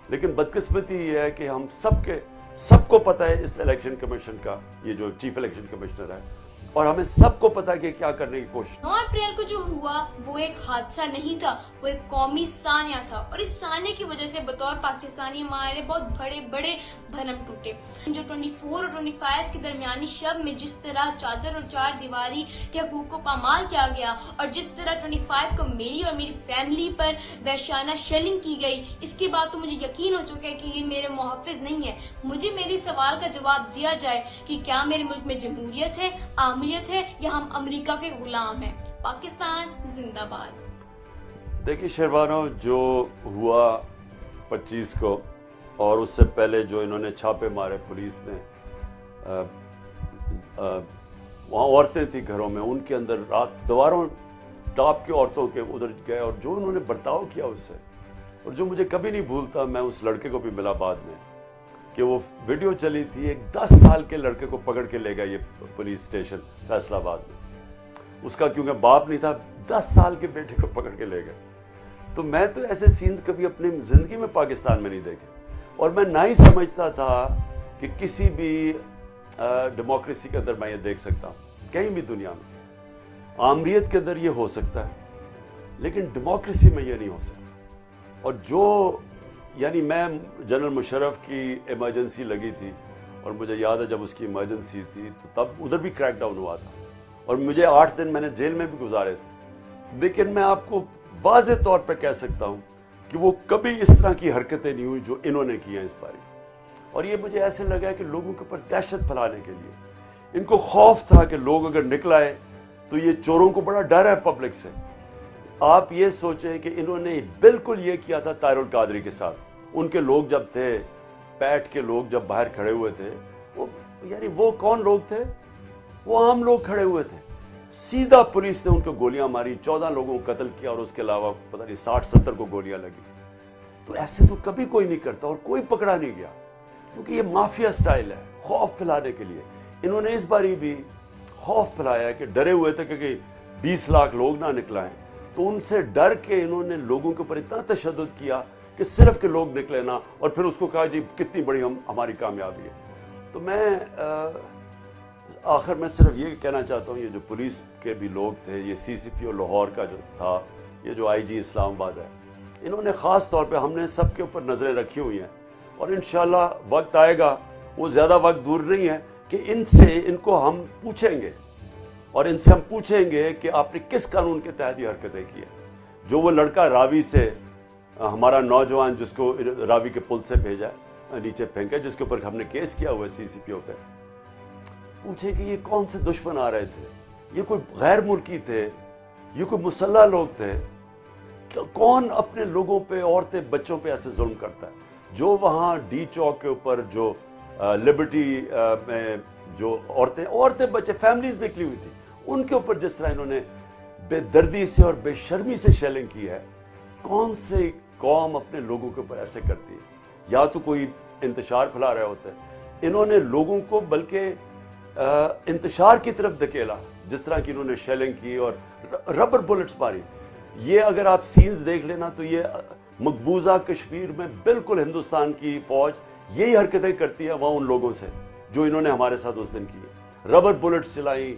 لیکن بدقسمتی یہ ہے کہ ہم سب کو پتہ ہے اس الیکشن کمیشن کا، یہ جو چیف الیکشن کمشنر ہے، اور ہمیں سب کو پتہ ہے کہ کیا کرنے کی کوشش. 9 اپریل کو جو ہوا وہ ایک حادثہ نہیں تھا، وہ ایک قومی سانیہ تھا، اور اس سانیہ کی وجہ سے بطور پاکستانی ہمارے بہت بڑے بھرم ٹوٹے. جو 24 اور 25 کے درمیانی شب میں جس طرح چادر اور چار دیواری کے حقوق کو پامال کیا گیا، اور جس طرح 25 کو میری اور میری فیملی پر وحشیانہ شیلنگ کی گئی، اس کے بعد تو مجھے یقین ہو چکا ہے کہ یہ میرے محافظ نہیں ہے. مجھے میری سوال کا جواب دیا جائے کہ کیا میرے ملک میں جمہوریت ہے، ہے یا ہم امریکہ کے غلام ہیں. پاکستان زندہ باد. دیکھیے شہبانو، جو ہوا 25 کو اور اس سے پہلے جو انہوں نے چھاپے مارے پولیس نے، وہاں عورتیں تھیں گھروں میں، ان کے اندر رات دوباروں ٹاپ کی عورتوں کے ادھر گئے اور جو انہوں نے برتاؤ کیا اس سے, اور جو مجھے کبھی نہیں بھولتا, میں اس لڑکے کو بھی ملا بعد میں کہ وہ ویڈیو چلی تھی, ایک 10 سال کے لڑکے کو پکڑ کے لے گیا یہ پولیس اسٹیشن فیصل آباد میں, اس کا کیونکہ باپ نہیں تھا, 10 سال کے بیٹے کو پکڑ کے لے گئے. تو میں تو ایسے سینز کبھی اپنی زندگی میں پاکستان میں نہیں دیکھے, اور میں نہ ہی سمجھتا تھا کہ کسی بھی ڈیموکریسی کے اندر میں یہ دیکھ سکتا ہوں. کہیں بھی دنیا میں آمریت کے اندر یہ ہو سکتا ہے, لیکن ڈیموکریسی میں یہ نہیں ہو سکتا. اور جو یعنی میں جنرل مشرف کی ایمرجنسی لگی تھی, اور مجھے یاد ہے جب اس کی ایمرجنسی تھی تو تب ادھر بھی کریک ڈاؤن ہوا تھا, اور مجھے 8 دن میں نے جیل میں بھی گزارے تھے. لیکن میں آپ کو واضح طور پہ کہہ سکتا ہوں کہ وہ کبھی اس طرح کی حرکتیں نہیں ہوئی جو انہوں نے کی ہیں اس باری. اور یہ مجھے ایسے لگا کہ لوگوں کے اوپر دہشت پھیلانے کے لیے ان کو خوف تھا کہ لوگ اگر نکل آئے تو یہ چوروں کو بڑا ڈر ہے پبلک سے. آپ یہ سوچیں کہ انہوں نے بالکل یہ کیا تھا طاہر القادری کے ساتھ. ان کے لوگ جب تھے, پیٹ کے لوگ جب باہر کھڑے ہوئے تھے, یعنی وہ کون لوگ تھے؟ وہ عام لوگ کھڑے ہوئے تھے. سیدھا پولیس نے ان کو گولیاں ماری, 14 لوگوں کو قتل کیا, اور اس کے علاوہ پتہ نہیں 60-70 کو گولیاں لگی. تو ایسے تو کبھی کوئی نہیں کرتا, اور کوئی پکڑا نہیں گیا, کیونکہ یہ مافیا سٹائل ہے خوف پھیلانے کے لیے. انہوں نے اس باری بھی خوف پھیلایا کہ ڈرے ہوئے تھے کہ 20 لاکھ لوگ نہ نکلائیں, تو ان سے ڈر کے انہوں نے لوگوں کے اوپر اتنا تشدد کیا کہ صرف کہ لوگ نکلے نہ, اور پھر اس کو کہا جی کتنی بڑی ہماری کامیابی ہے. تو میں آخر میں صرف یہ کہنا چاہتا ہوں, یہ جو پولیس کے بھی لوگ تھے, یہ CCPO لاہور کا جو تھا, یہ جو IG اسلام آباد ہے, انہوں نے خاص طور پہ ہم نے سب کے اوپر نظریں رکھی ہوئی ہیں, اور انشاءاللہ وقت آئے گا, وہ زیادہ وقت دور نہیں ہے کہ ان کو ہم پوچھیں گے, اور ان سے ہم پوچھیں گے کہ آپ نے کس قانون کے تحت یہ حرکتیں کی ہیں. جو وہ لڑکا راوی سے, ہمارا نوجوان جس کو راوی کے پل سے بھیجا, نیچے پھینکا, جس کے اوپر ہم نے کیس کیا ہوا ہے CCPO پہ, پوچھیں کہ یہ کون سے دشمن آ رہے تھے, یہ کوئی غیر ملکی تھے, یہ کوئی مسلح لوگ تھے, کون اپنے لوگوں پہ, عورتیں بچوں پہ ایسے ظلم کرتا ہے. جو وہاں ڈی چوک کے اوپر جو لبرٹی میں جو عورتیں بچے فیملیز نکلی ہوئی تھی, ان کے اوپر جس طرح انہوں نے بے دردی سے اور بے شرمی سے شیلنگ کی ہے, کون سے قوم اپنے لوگوں کے اوپر ایسے کرتی ہے؟ یا تو کوئی انتشار پھیلا رہے ہوتے ہیں, انہوں نے لوگوں کو بلکہ انتشار کی طرف دھکیلا, جس طرح کی انہوں نے شیلنگ کی اور ربر بلٹس ماری. یہ اگر آپ سینز دیکھ لینا تو یہ مقبوضہ کشمیر میں بالکل ہندوستان کی فوج یہی حرکتیں کرتی ہے وہاں ان لوگوں سے جو انہوں نے ہمارے ساتھ اس دن کی. ربر بلٹس چلائی,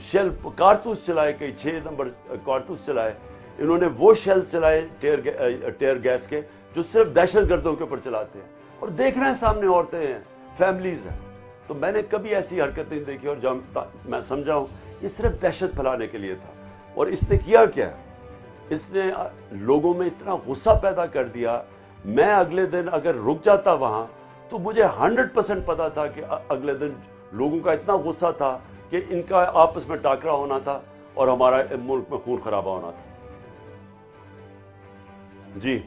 شیل کارتوس چلائے, کئی 6 نمبر کارتوس چلائے, انہوں نے وہ شیل چلائے ٹیئر گیس کے جو صرف دہشت گردوں کے اوپر چلاتے ہیں, اور دیکھ رہے ہیں سامنے عورتیں ہیں, فیملیز ہیں. تو میں نے کبھی ایسی حرکت نہیں دیکھی, اور جب میں سمجھا ہوں یہ صرف دہشت پھیلانے کے لیے تھا. اور اس نے کیا کیا, اس نے لوگوں میں اتنا غصہ پیدا کر دیا. میں اگلے دن اگر رک جاتا وہاں تو مجھے 100% پتا تھا کہ اگلے دن لوگوں کا اتنا غصہ تھا کہ ان کا آپس میں ٹاکرا ہونا تھا اور ہمارا ملک میں خون خرابہ ہونا تھا. جی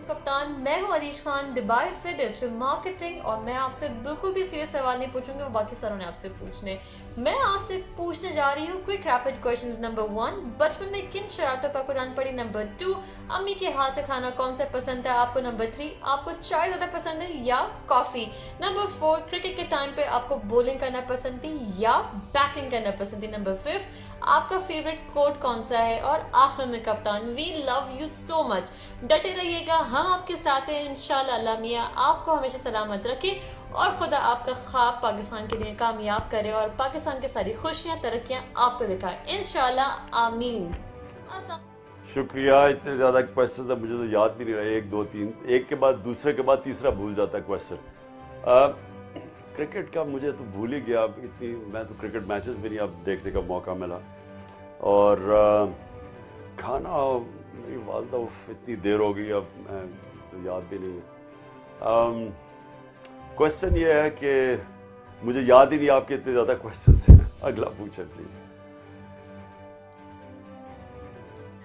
کپتان, میں ہوں علیش خان دبئی سے ڈائریکٹر مارکیٹنگ, اور میں آپ سے بالکل بھی سیریس سوال نہیں پوچھوں گی, وہ باقی سروں نے آپ سے پوچھنے. میں آپ سے پوچھنے جا رہی ہوں کوئک ریپڈ کویشچنز. نمبر 1, بچپن میں کن شرارتوں پر قرآن پڑھی؟ نمبر 2, امی کے ہاتھ کا کھانا کون سا پسند ہے آپ کو؟ نمبر 3, آپ کو چائے زیادہ پسند ہے یا کافی؟ نمبر 4, کرکٹ کے ٹائم پہ آپ کو بولنگ کرنا پسند تھی یا بیٹنگ کرنا پسند تھی؟ نمبر 5, آپ کا فیوریٹ کوٹ کون سا ہے؟ اور آخر میں کپتان, وی لو یو سو مچ, ڈٹے رہیے گا, ہم آپ کے ساتھ ہیں انشاءاللہ. اللہ میاں آپ کو ہمیشہ سلامت رکھے, اور خدا آپ کا خواب پاکستان کے لیے کامیاب کرے, اور پاکستان کی ساری خوشیاں ترقیاں آپ کو دکھائے انشاءاللہ, آمین. شکریہ. اتنے زیادہ کویسچنز ہیں مجھے تو یاد بھی نہیں رہے, 1 2 3, ایک کے بعد دوسرے کے بعد تیسرا بھول جاتا ہے کویسچن. کرکٹ کا مجھے تو بھول ہی گیا, اتنی میں تو کرکٹ میچز بھی نہیں اب دیکھنے کا موقع ملا. اور کھانا میری والدہ اتنی دیر ہو گئی اب میں تو یاد بھی نہیں ہے. کویسچن یہ ہے کہ مجھے یاد ہی نہیں آپ کے اتنے زیادہ کویسچنز ہیں. اگلا پوچھیں پلیز.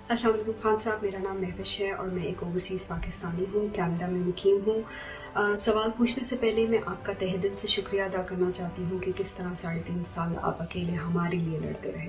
السلام علیکم خان صاحب, میرا نام محفش ہے اور میں ایک اوورسیز پاکستانی ہوں, کینیڈا میں مقیم ہوں. سوال پوچھنے سے پہلے میں آپ کا تہہ دل سے شکریہ ادا کرنا چاہتی ہوں کہ کس طرح 3.5 سال آپ اکیلے ہمارے لیے لڑتے رہے.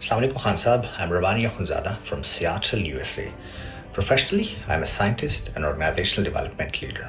Assalamu alaikum Khan Saab, I'm Rabani Akhundzada from Seattle, USA. Professionally, I'm a scientist and organizational development leader.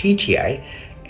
PTI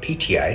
PTI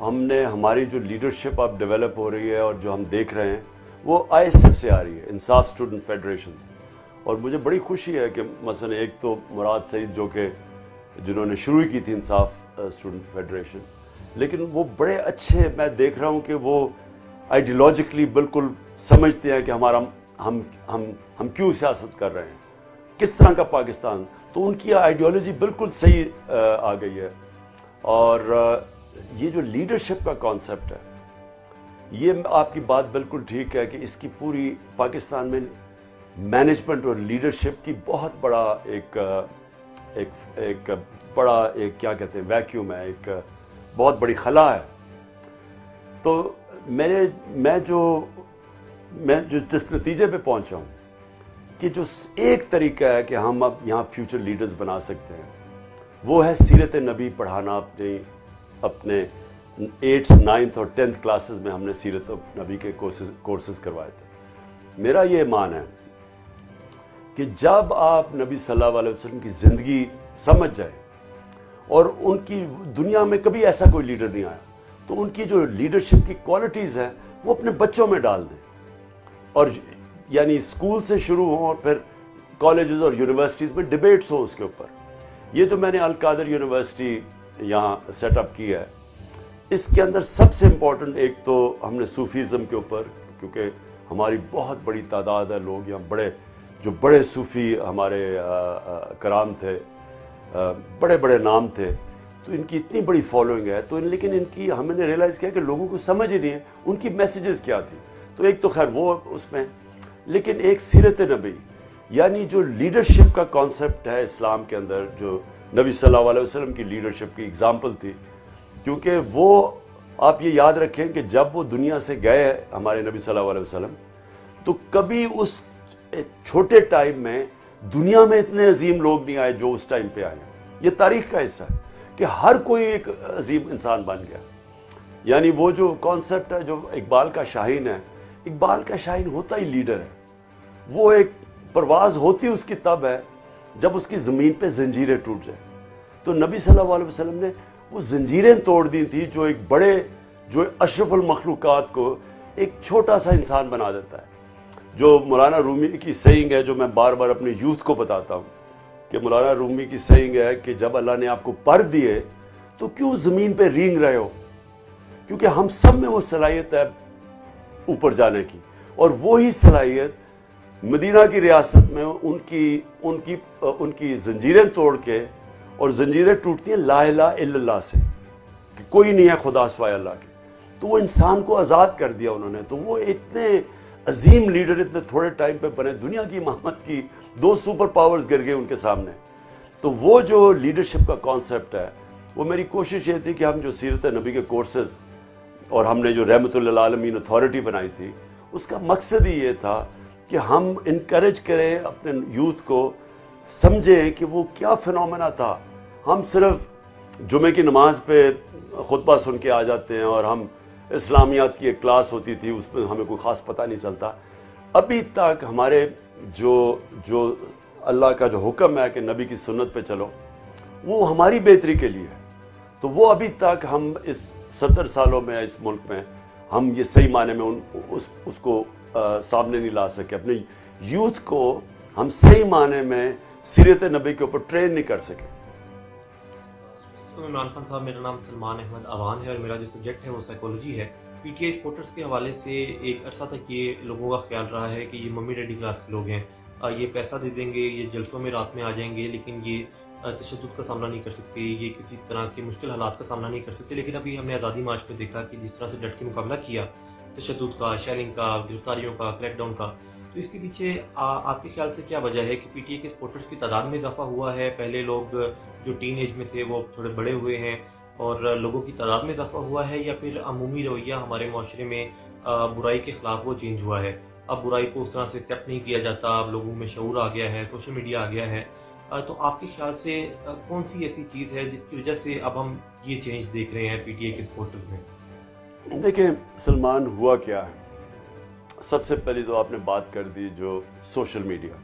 ہم نے ہماری جو لیڈرشپ اب ڈیولپ ہو رہی ہے اور جو ہم دیکھ رہے ہیں وہ ISF سے آ رہی ہے، انصاف اسٹوڈنٹ فیڈریشن سے. اور مجھے بڑی خوشی ہے کہ مثلا ایک تو مراد سعید جو کہ جنہوں نے شروع کی تھی انصاف اسٹوڈنٹ فیڈریشن، لیکن وہ بڑے اچھے، میں دیکھ رہا ہوں کہ وہ آئیڈیالوجیکلی بالکل سمجھتے ہیں کہ ہمارا ہم کیوں سیاست کر رہے ہیں، کس طرح کا پاکستان. تو ان کی آئیڈیالوجی بالکل صحیح آ گئی ہے. اور یہ جو لیڈرشپ کا کانسیپٹ ہے، یہ آپ کی بات بالکل ٹھیک ہے کہ اس کی پوری پاکستان میں مینجمنٹ اور لیڈرشپ کی بہت بڑا ایک کیا کہتے ہیں ویکیوم ہے، ایک بہت بڑی خلا ہے. تو میں جو جس نتیجے پہ پہنچا ہوں کہ جو ایک طریقہ ہے کہ ہم اب یہاں فیوچر لیڈرز بنا سکتے ہیں، وہ ہے سیرت نبی پڑھانا. اپنے 8th 9th اور 10th کلاسز میں ہم نے سیرت نبی کے کورسز کروائے تھے. میرا یہ ایمان ہے کہ جب آپ نبی صلی اللہ علیہ وسلم کی زندگی سمجھ جائیں، اور ان کی دنیا میں کبھی ایسا کوئی لیڈر نہیں آیا، تو ان کی جو لیڈرشپ کی کوالٹیز ہیں وہ اپنے بچوں میں ڈال دیں. اور یعنی اسکول سے شروع ہوں اور پھر کالجز اور یونیورسٹیز میں ڈیبیٹس ہوں اس کے اوپر. یہ جو میں نے القادر یونیورسٹی یہاں سیٹ اپ کی ہے، اس کے اندر سب سے امپورٹنٹ ایک تو ہم نے صوفیزم کے اوپر، کیونکہ ہماری بہت بڑی تعداد ہے لوگ یہاں، بڑے صوفی ہمارے کرام تھے، بڑے بڑے نام تھے، تو ان کی اتنی بڑی فالوئنگ ہے. تو لیکن ان کی ہم نے ریئلائز کیا کہ لوگوں کو سمجھ ہی نہیں ہے ان کی میسیجز کیا تھی. تو ایک تو خیر وہ اس میں، لیکن ایک سیرت نبی یعنی جو لیڈرشپ کا کانسیپٹ ہے اسلام کے اندر، جو نبی صلی اللہ علیہ وسلم کی لیڈرشپ کی اگزامپل تھی. کیونکہ وہ آپ یہ یاد رکھیں کہ جب وہ دنیا سے گئے ہمارے نبی صلی اللہ علیہ وسلم، تو کبھی اس چھوٹے ٹائم میں دنیا میں اتنے عظیم لوگ نہیں آئے جو اس ٹائم پہ آئے. یہ تاریخ کا حصہ ہے کہ ہر کوئی ایک عظیم انسان بن گیا. یعنی وہ جو کانسیپٹ ہے جو اقبال کا شاہین ہے، اقبال کا شاہین ہوتا ہی لیڈر ہے. وہ ایک پرواز ہوتی اس کی تب ہے جب اس کی زمین پہ زنجیریں ٹوٹ جائیں. تو نبی صلی اللہ علیہ وسلم نے وہ زنجیریں توڑ دی تھی جو اشرف المخلوقات کو ایک چھوٹا سا انسان بنا دیتا ہے. جو مولانا رومی کی سیئنگ ہے، جو میں بار بار اپنے یوتھ کو بتاتا ہوں کہ مولانا رومی کی سیئنگ ہے کہ جب اللہ نے آپ کو پر دیے تو کیوں زمین پہ رینگ رہے ہو، کیونکہ ہم سب میں وہ صلاحیت ہے اوپر جانے کی. اور وہی صلاحیت مدینہ کی ریاست میں ان کی زنجیریں توڑ کے، اور زنجیریں ٹوٹتی ہیں لا الہ الا اللہ سے کہ کوئی نہیں ہے خدا سوائے اللہ کے. تو وہ انسان کو آزاد کر دیا انہوں نے. تو وہ اتنے عظیم لیڈر اتنے تھوڑے ٹائم پہ بنے، دنیا کی امامت کی 2 سپر پاورز گر گئے ان کے سامنے. تو وہ جو لیڈرشپ کا کانسیپٹ ہے، وہ میری کوشش یہ تھی کہ ہم جو سیرت نبی کے کورسز اور ہم نے جو رحمت للعالمین اتھارٹی بنائی تھی، اس کا مقصد ہی یہ تھا کہ ہم انکریج کریں اپنے یوتھ کو، سمجھیں کہ وہ کیا فنومینا تھا. ہم صرف جمعے کی نماز پہ خطبہ سن کے آ جاتے ہیں، اور ہم اسلامیات کی ایک کلاس ہوتی تھی اس میں ہمیں کوئی خاص پتہ نہیں چلتا. ابھی تک ہمارے جو اللہ کا جو حکم ہے کہ نبی کی سنت پہ چلو، وہ ہماری بہتری کے لیے ہے. تو وہ ابھی تک ہم اس 70 سالوں میں اس ملک میں ہم یہ صحیح معنی میں اس کو سامنے نہیں لا سکے. اپنے یوتھ کو ہم صحیح معنی میں سیرت نبی کے اوپر ٹرین نہیں کر سکے. عمران خان صاحب، میرا نام سلمان احمد اوان ہے اور میرا جو سبجیکٹ ہے وہ سائیکالوجی ہے. پی ٹی آئی سپورٹرز کے حوالے سے ایک عرصہ تک یہ لوگوں کا خیال رہا ہے کہ یہ ممی ڈیڈی کلاس کے لوگ ہیں، یہ پیسہ دے دیں گے، یہ جلسوں میں رات میں آ جائیں گے، لیکن یہ تشدد کا سامنا نہیں کر سکتے، یہ کسی طرح کے مشکل حالات کا سامنا نہیں کر سکتے. لیکن ابھی ہم نے آزادی مارچ میں دیکھا کہ جس طرح سے ڈٹ کے مقابلہ کیا تشدد کا، شیلنگ کا، گرفتاریوں کا، کریک ڈاؤن کا، تو اس کے پیچھے آپ کے خیال سے کیا وجہ ہے کہ پی ٹی اے کے سپورٹرز کی تعداد میں اضافہ ہوا ہے؟ پہلے لوگ جو ٹین ایج میں تھے وہ تھوڑے بڑے ہوئے ہیں اور لوگوں کی تعداد میں اضافہ ہوا ہے، یا پھر عمومی رویہ ہمارے معاشرے میں برائی کے خلاف وہ چینج ہوا ہے؟ اب برائی کو اس طرح سے ایکسیپٹ نہیں کیا جاتا، اب لوگوں میں شعور آ گیا ہے، سوشل میڈیا آ گیا ہے. تو آپ کے خیال سے کون سی ایسی چیز ہے جس کی وجہ سے اب ہم یہ چینج دیکھ رہے ہیں پی ٹی اے کے سپورٹرز میں؟ دیکھیں سلمان، ہوا کیا ہے، سب سے پہلی تو آپ نے بات کر دی جو سوشل میڈیا.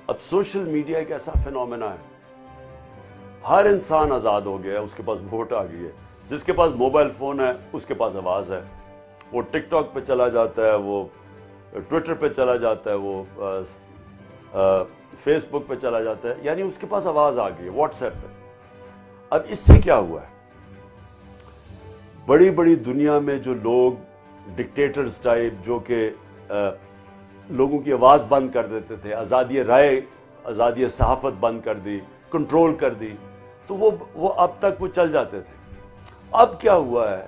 اب سوشل میڈیا ایک ایسا فینومینا ہے، ہر انسان آزاد ہو گیا ہے، اس کے پاس ووٹ آ گئی ہے. جس کے پاس موبائل فون ہے اس کے پاس آواز ہے. وہ ٹک ٹاک پہ چلا جاتا ہے, وہ ٹویٹر پہ چلا جاتا ہے, وہ فیس بک پہ چلا جاتا ہے, یعنی اس کے پاس آواز آ گئی ہے واٹس ایپ پہ. اب اس سے کیا ہوا ہے, بڑی بڑی دنیا میں جو لوگ ڈکٹیٹرز ٹائپ جو کہ لوگوں کی آواز بند کر دیتے تھے, آزادی رائے, آزادی صحافت بند کر دی, کنٹرول کر دی, تو وہ اب تک وہ چل جاتے تھے. اب کیا ہوا ہے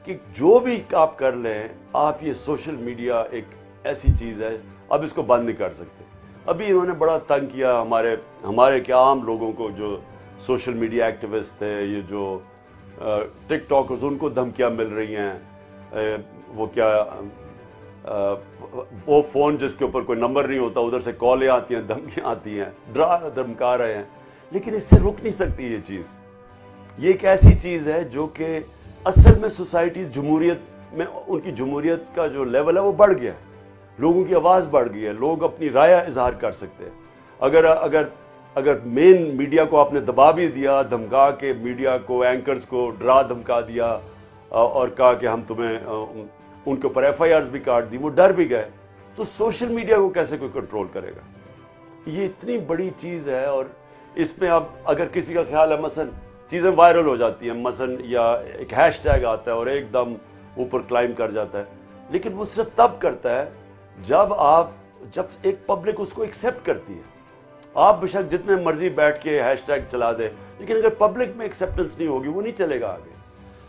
کہ جو بھی آپ کر لیں آپ, یہ سوشل میڈیا ایک ایسی چیز ہے اب اس کو بند نہیں کر سکتے. ابھی انہوں نے بڑا تنگ کیا ہمارے کیا عام لوگوں کو, جو سوشل میڈیا ایکٹیوسٹ تھے, یہ جو ٹک ٹاکرز, ان کو دھمکیاں مل رہی ہیں. وہ کیا وہ فون جس کے اوپر کوئی نمبر نہیں ہوتا, ادھر سے کالیں آتی ہیں, دھمکیاں آتی ہیں, ڈرا دھمکا رہے ہیں. لیکن اس سے رک نہیں سکتی یہ چیز. یہ ایک ایسی چیز ہے جو کہ اصل میں سوسائٹیز جمہوریت میں, ان کی جمہوریت کا جو لیول ہے وہ بڑھ گیا ہے, لوگوں کی آواز بڑھ گئی ہے, لوگ اپنی رائے اظہار کر سکتے ہیں. اگر مین میڈیا کو آپ نے دبا بھی دیا, دھمکا کے میڈیا کو, اینکرز کو ڈرا دھمکا دیا اور کہا کہ ہم تمہیں, ان کے اوپر ایف آئی آرز بھی کاٹ دی, وہ ڈر بھی گئے, تو سوشل میڈیا کو کیسے کوئی کنٹرول کرے گا؟ یہ اتنی بڑی چیز ہے. اور اس میں اب اگر کسی کا خیال ہے مثلا چیزیں وائرل ہو جاتی ہیں, مثلا یا ایک ہیش ٹیگ آتا ہے اور ایک دم اوپر کلائم کر جاتا ہے, لیکن وہ صرف تب کرتا ہے جب ایک پبلک اس کو ایکسیپٹ کرتی ہے. آپ بے شک جتنے مرضی بیٹھ کے ہیش ٹیگ چلا دے, لیکن اگر پبلک میں ایکسیپٹنس نہیں ہوگی وہ نہیں چلے گا آگے.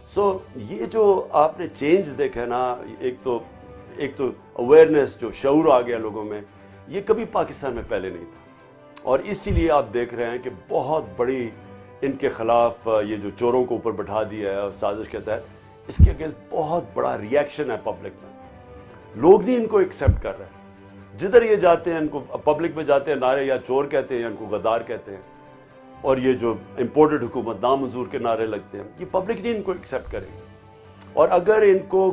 سو یہ جو آپ نے چینج دیکھا نا, ایک تو اویئرنیس, جو شعور آ گیا لوگوں میں, یہ کبھی پاکستان میں پہلے نہیں تھا. اور اسی لیے آپ دیکھ رہے ہیں کہ بہت بڑی ان کے خلاف یہ جو چوروں کو اوپر بٹھا دیا ہے سازش کے تحت, اس کے اگینسٹ بہت بڑا ریئیکشن ہے پبلک میں. لوگ نہیں ان کو ایکسیپٹ کر رہے. جدھر یہ جاتے ہیں ان کو پبلک میں جاتے ہیں نعرے یا چور کہتے ہیں یا ان کو غدار کہتے ہیں, اور یہ جو امپورٹڈ حکومت نامنظور کے نعرے لگتے ہیں, یہ پبلک نہیں ان کو ایکسیپٹ کرے گی. اور اگر ان کو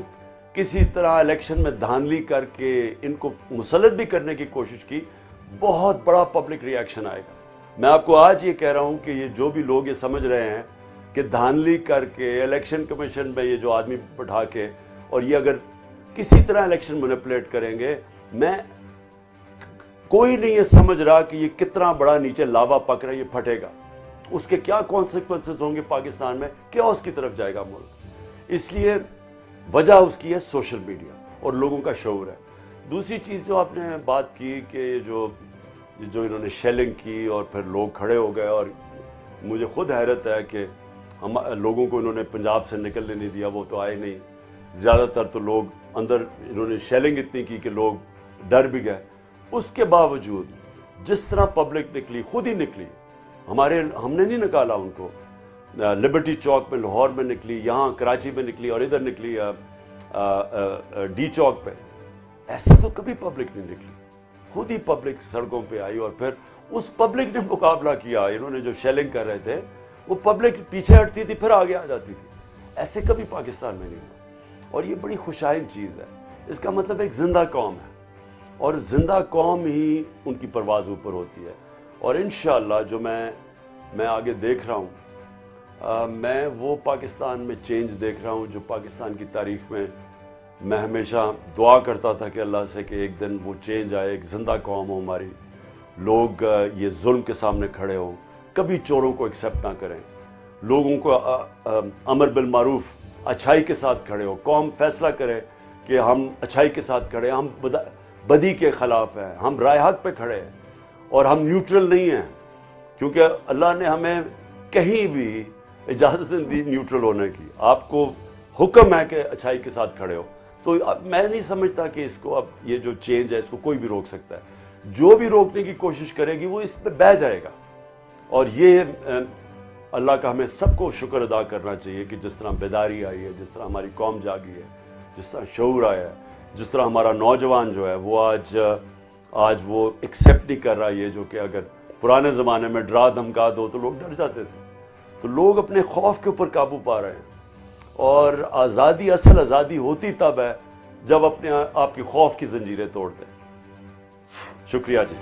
کسی طرح الیکشن میں دھاندلی کر کے ان کو مسلط بھی کرنے کی کوشش کی, بہت بڑا پبلک ریئیکشن آئے گا. میں آپ کو آج یہ کہہ رہا ہوں کہ یہ جو بھی لوگ یہ سمجھ رہے ہیں کہ دھاندلی کر کے الیکشن کمیشن میں یہ جو آدمی بٹھا کے, اور یہ اگر کسی طرح الیکشن مینیپولیٹ کریں گے, کوئی نہیں یہ سمجھ رہا کہ یہ کتنا بڑا نیچے لاوا پک رہا ہے, یہ پھٹے گا, اس کے کیا کانسیکوینسز ہوں گے پاکستان میں, کیا اس کی طرف جائے گا ملک. اس لیے وجہ اس کی ہے سوشل میڈیا اور لوگوں کا شعور ہے. دوسری چیز جو آپ نے بات کی کہ جو انہوں نے شیلنگ کی اور پھر لوگ کھڑے ہو گئے, اور مجھے خود حیرت ہے کہ لوگوں کو انہوں نے پنجاب سے نکلنے نہیں دیا, وہ تو آئے نہیں. زیادہ تر تو لوگ اندر, انہوں نے شیلنگ اتنی کی کہ لوگ ڈر بھی گئے. اس کے باوجود جس طرح پبلک نکلی, خود ہی نکلی, ہم نے نہیں نکالا ان کو. لبرٹی چوک میں لاہور میں نکلی, یہاں کراچی میں نکلی, اور ادھر نکلی ڈی چوک پہ. ایسے تو کبھی پبلک نہیں نکلی, خود ہی پبلک سڑکوں پہ آئی, اور پھر اس پبلک نے مقابلہ کیا. انہوں نے جو شیلنگ کر رہے تھے وہ پبلک پیچھے ہٹتی تھی پھر آگے آ جاتی تھی. ایسے کبھی پاکستان میں نہیں ہوا, اور یہ بڑی خوشائن چیز ہے. اس کا مطلب ایک زندہ قوم ہے, اور زندہ قوم ہی ان کی پرواز اوپر ہوتی ہے. اور انشاءاللہ جو میں آگے دیکھ رہا ہوں, میں وہ پاکستان میں چینج دیکھ رہا ہوں جو پاکستان کی تاریخ میں ہمیشہ دعا کرتا تھا کہ اللہ سے کہ ایک دن وہ چینج آئے, ایک زندہ قوم ہو ہماری, لوگ یہ ظلم کے سامنے کھڑے ہوں, کبھی چوروں کو ایکسیپٹ نہ کریں, لوگوں کو امر بالمعروف اچھائی کے ساتھ کھڑے ہو, قوم فیصلہ کرے کہ ہم اچھائی کے ساتھ کھڑے ہیں, ہم بدی کے خلاف ہیں, ہم رائے حق پہ کھڑے ہیں, اور ہم نیوٹرل نہیں ہیں, کیونکہ اللہ نے ہمیں کہیں بھی اجازت نہیں دی نیوٹرل ہونے کی. آپ کو حکم ہے کہ اچھائی کے ساتھ کھڑے ہو. تو میں نہیں سمجھتا کہ اس کو اب یہ جو چینج ہے اس کو کوئی بھی روک سکتا ہے. جو بھی روکنے کی کوشش کرے گی وہ اس پہ بہہ جائے گا. اور یہ اللہ کا ہمیں سب کو شکر ادا کرنا چاہیے کہ جس طرح بیداری آئی ہے, جس طرح ہماری قوم جاگی ہے, جس طرح شعور آیا ہے, جس طرح ہمارا نوجوان جو ہے وہ آج وہ ایکسیپٹ نہیں کر رہا یہ جو کہ اگر پرانے زمانے میں ڈرا دھمکا دو تو لوگ ڈر جاتے تھے. تو لوگ اپنے خوف کے اوپر قابو پا رہے ہیں, اور آزادی, اصل آزادی ہوتی تب ہے جب اپنے آپ کی خوف کی زنجیریں توڑ دیں. شکریہ جی.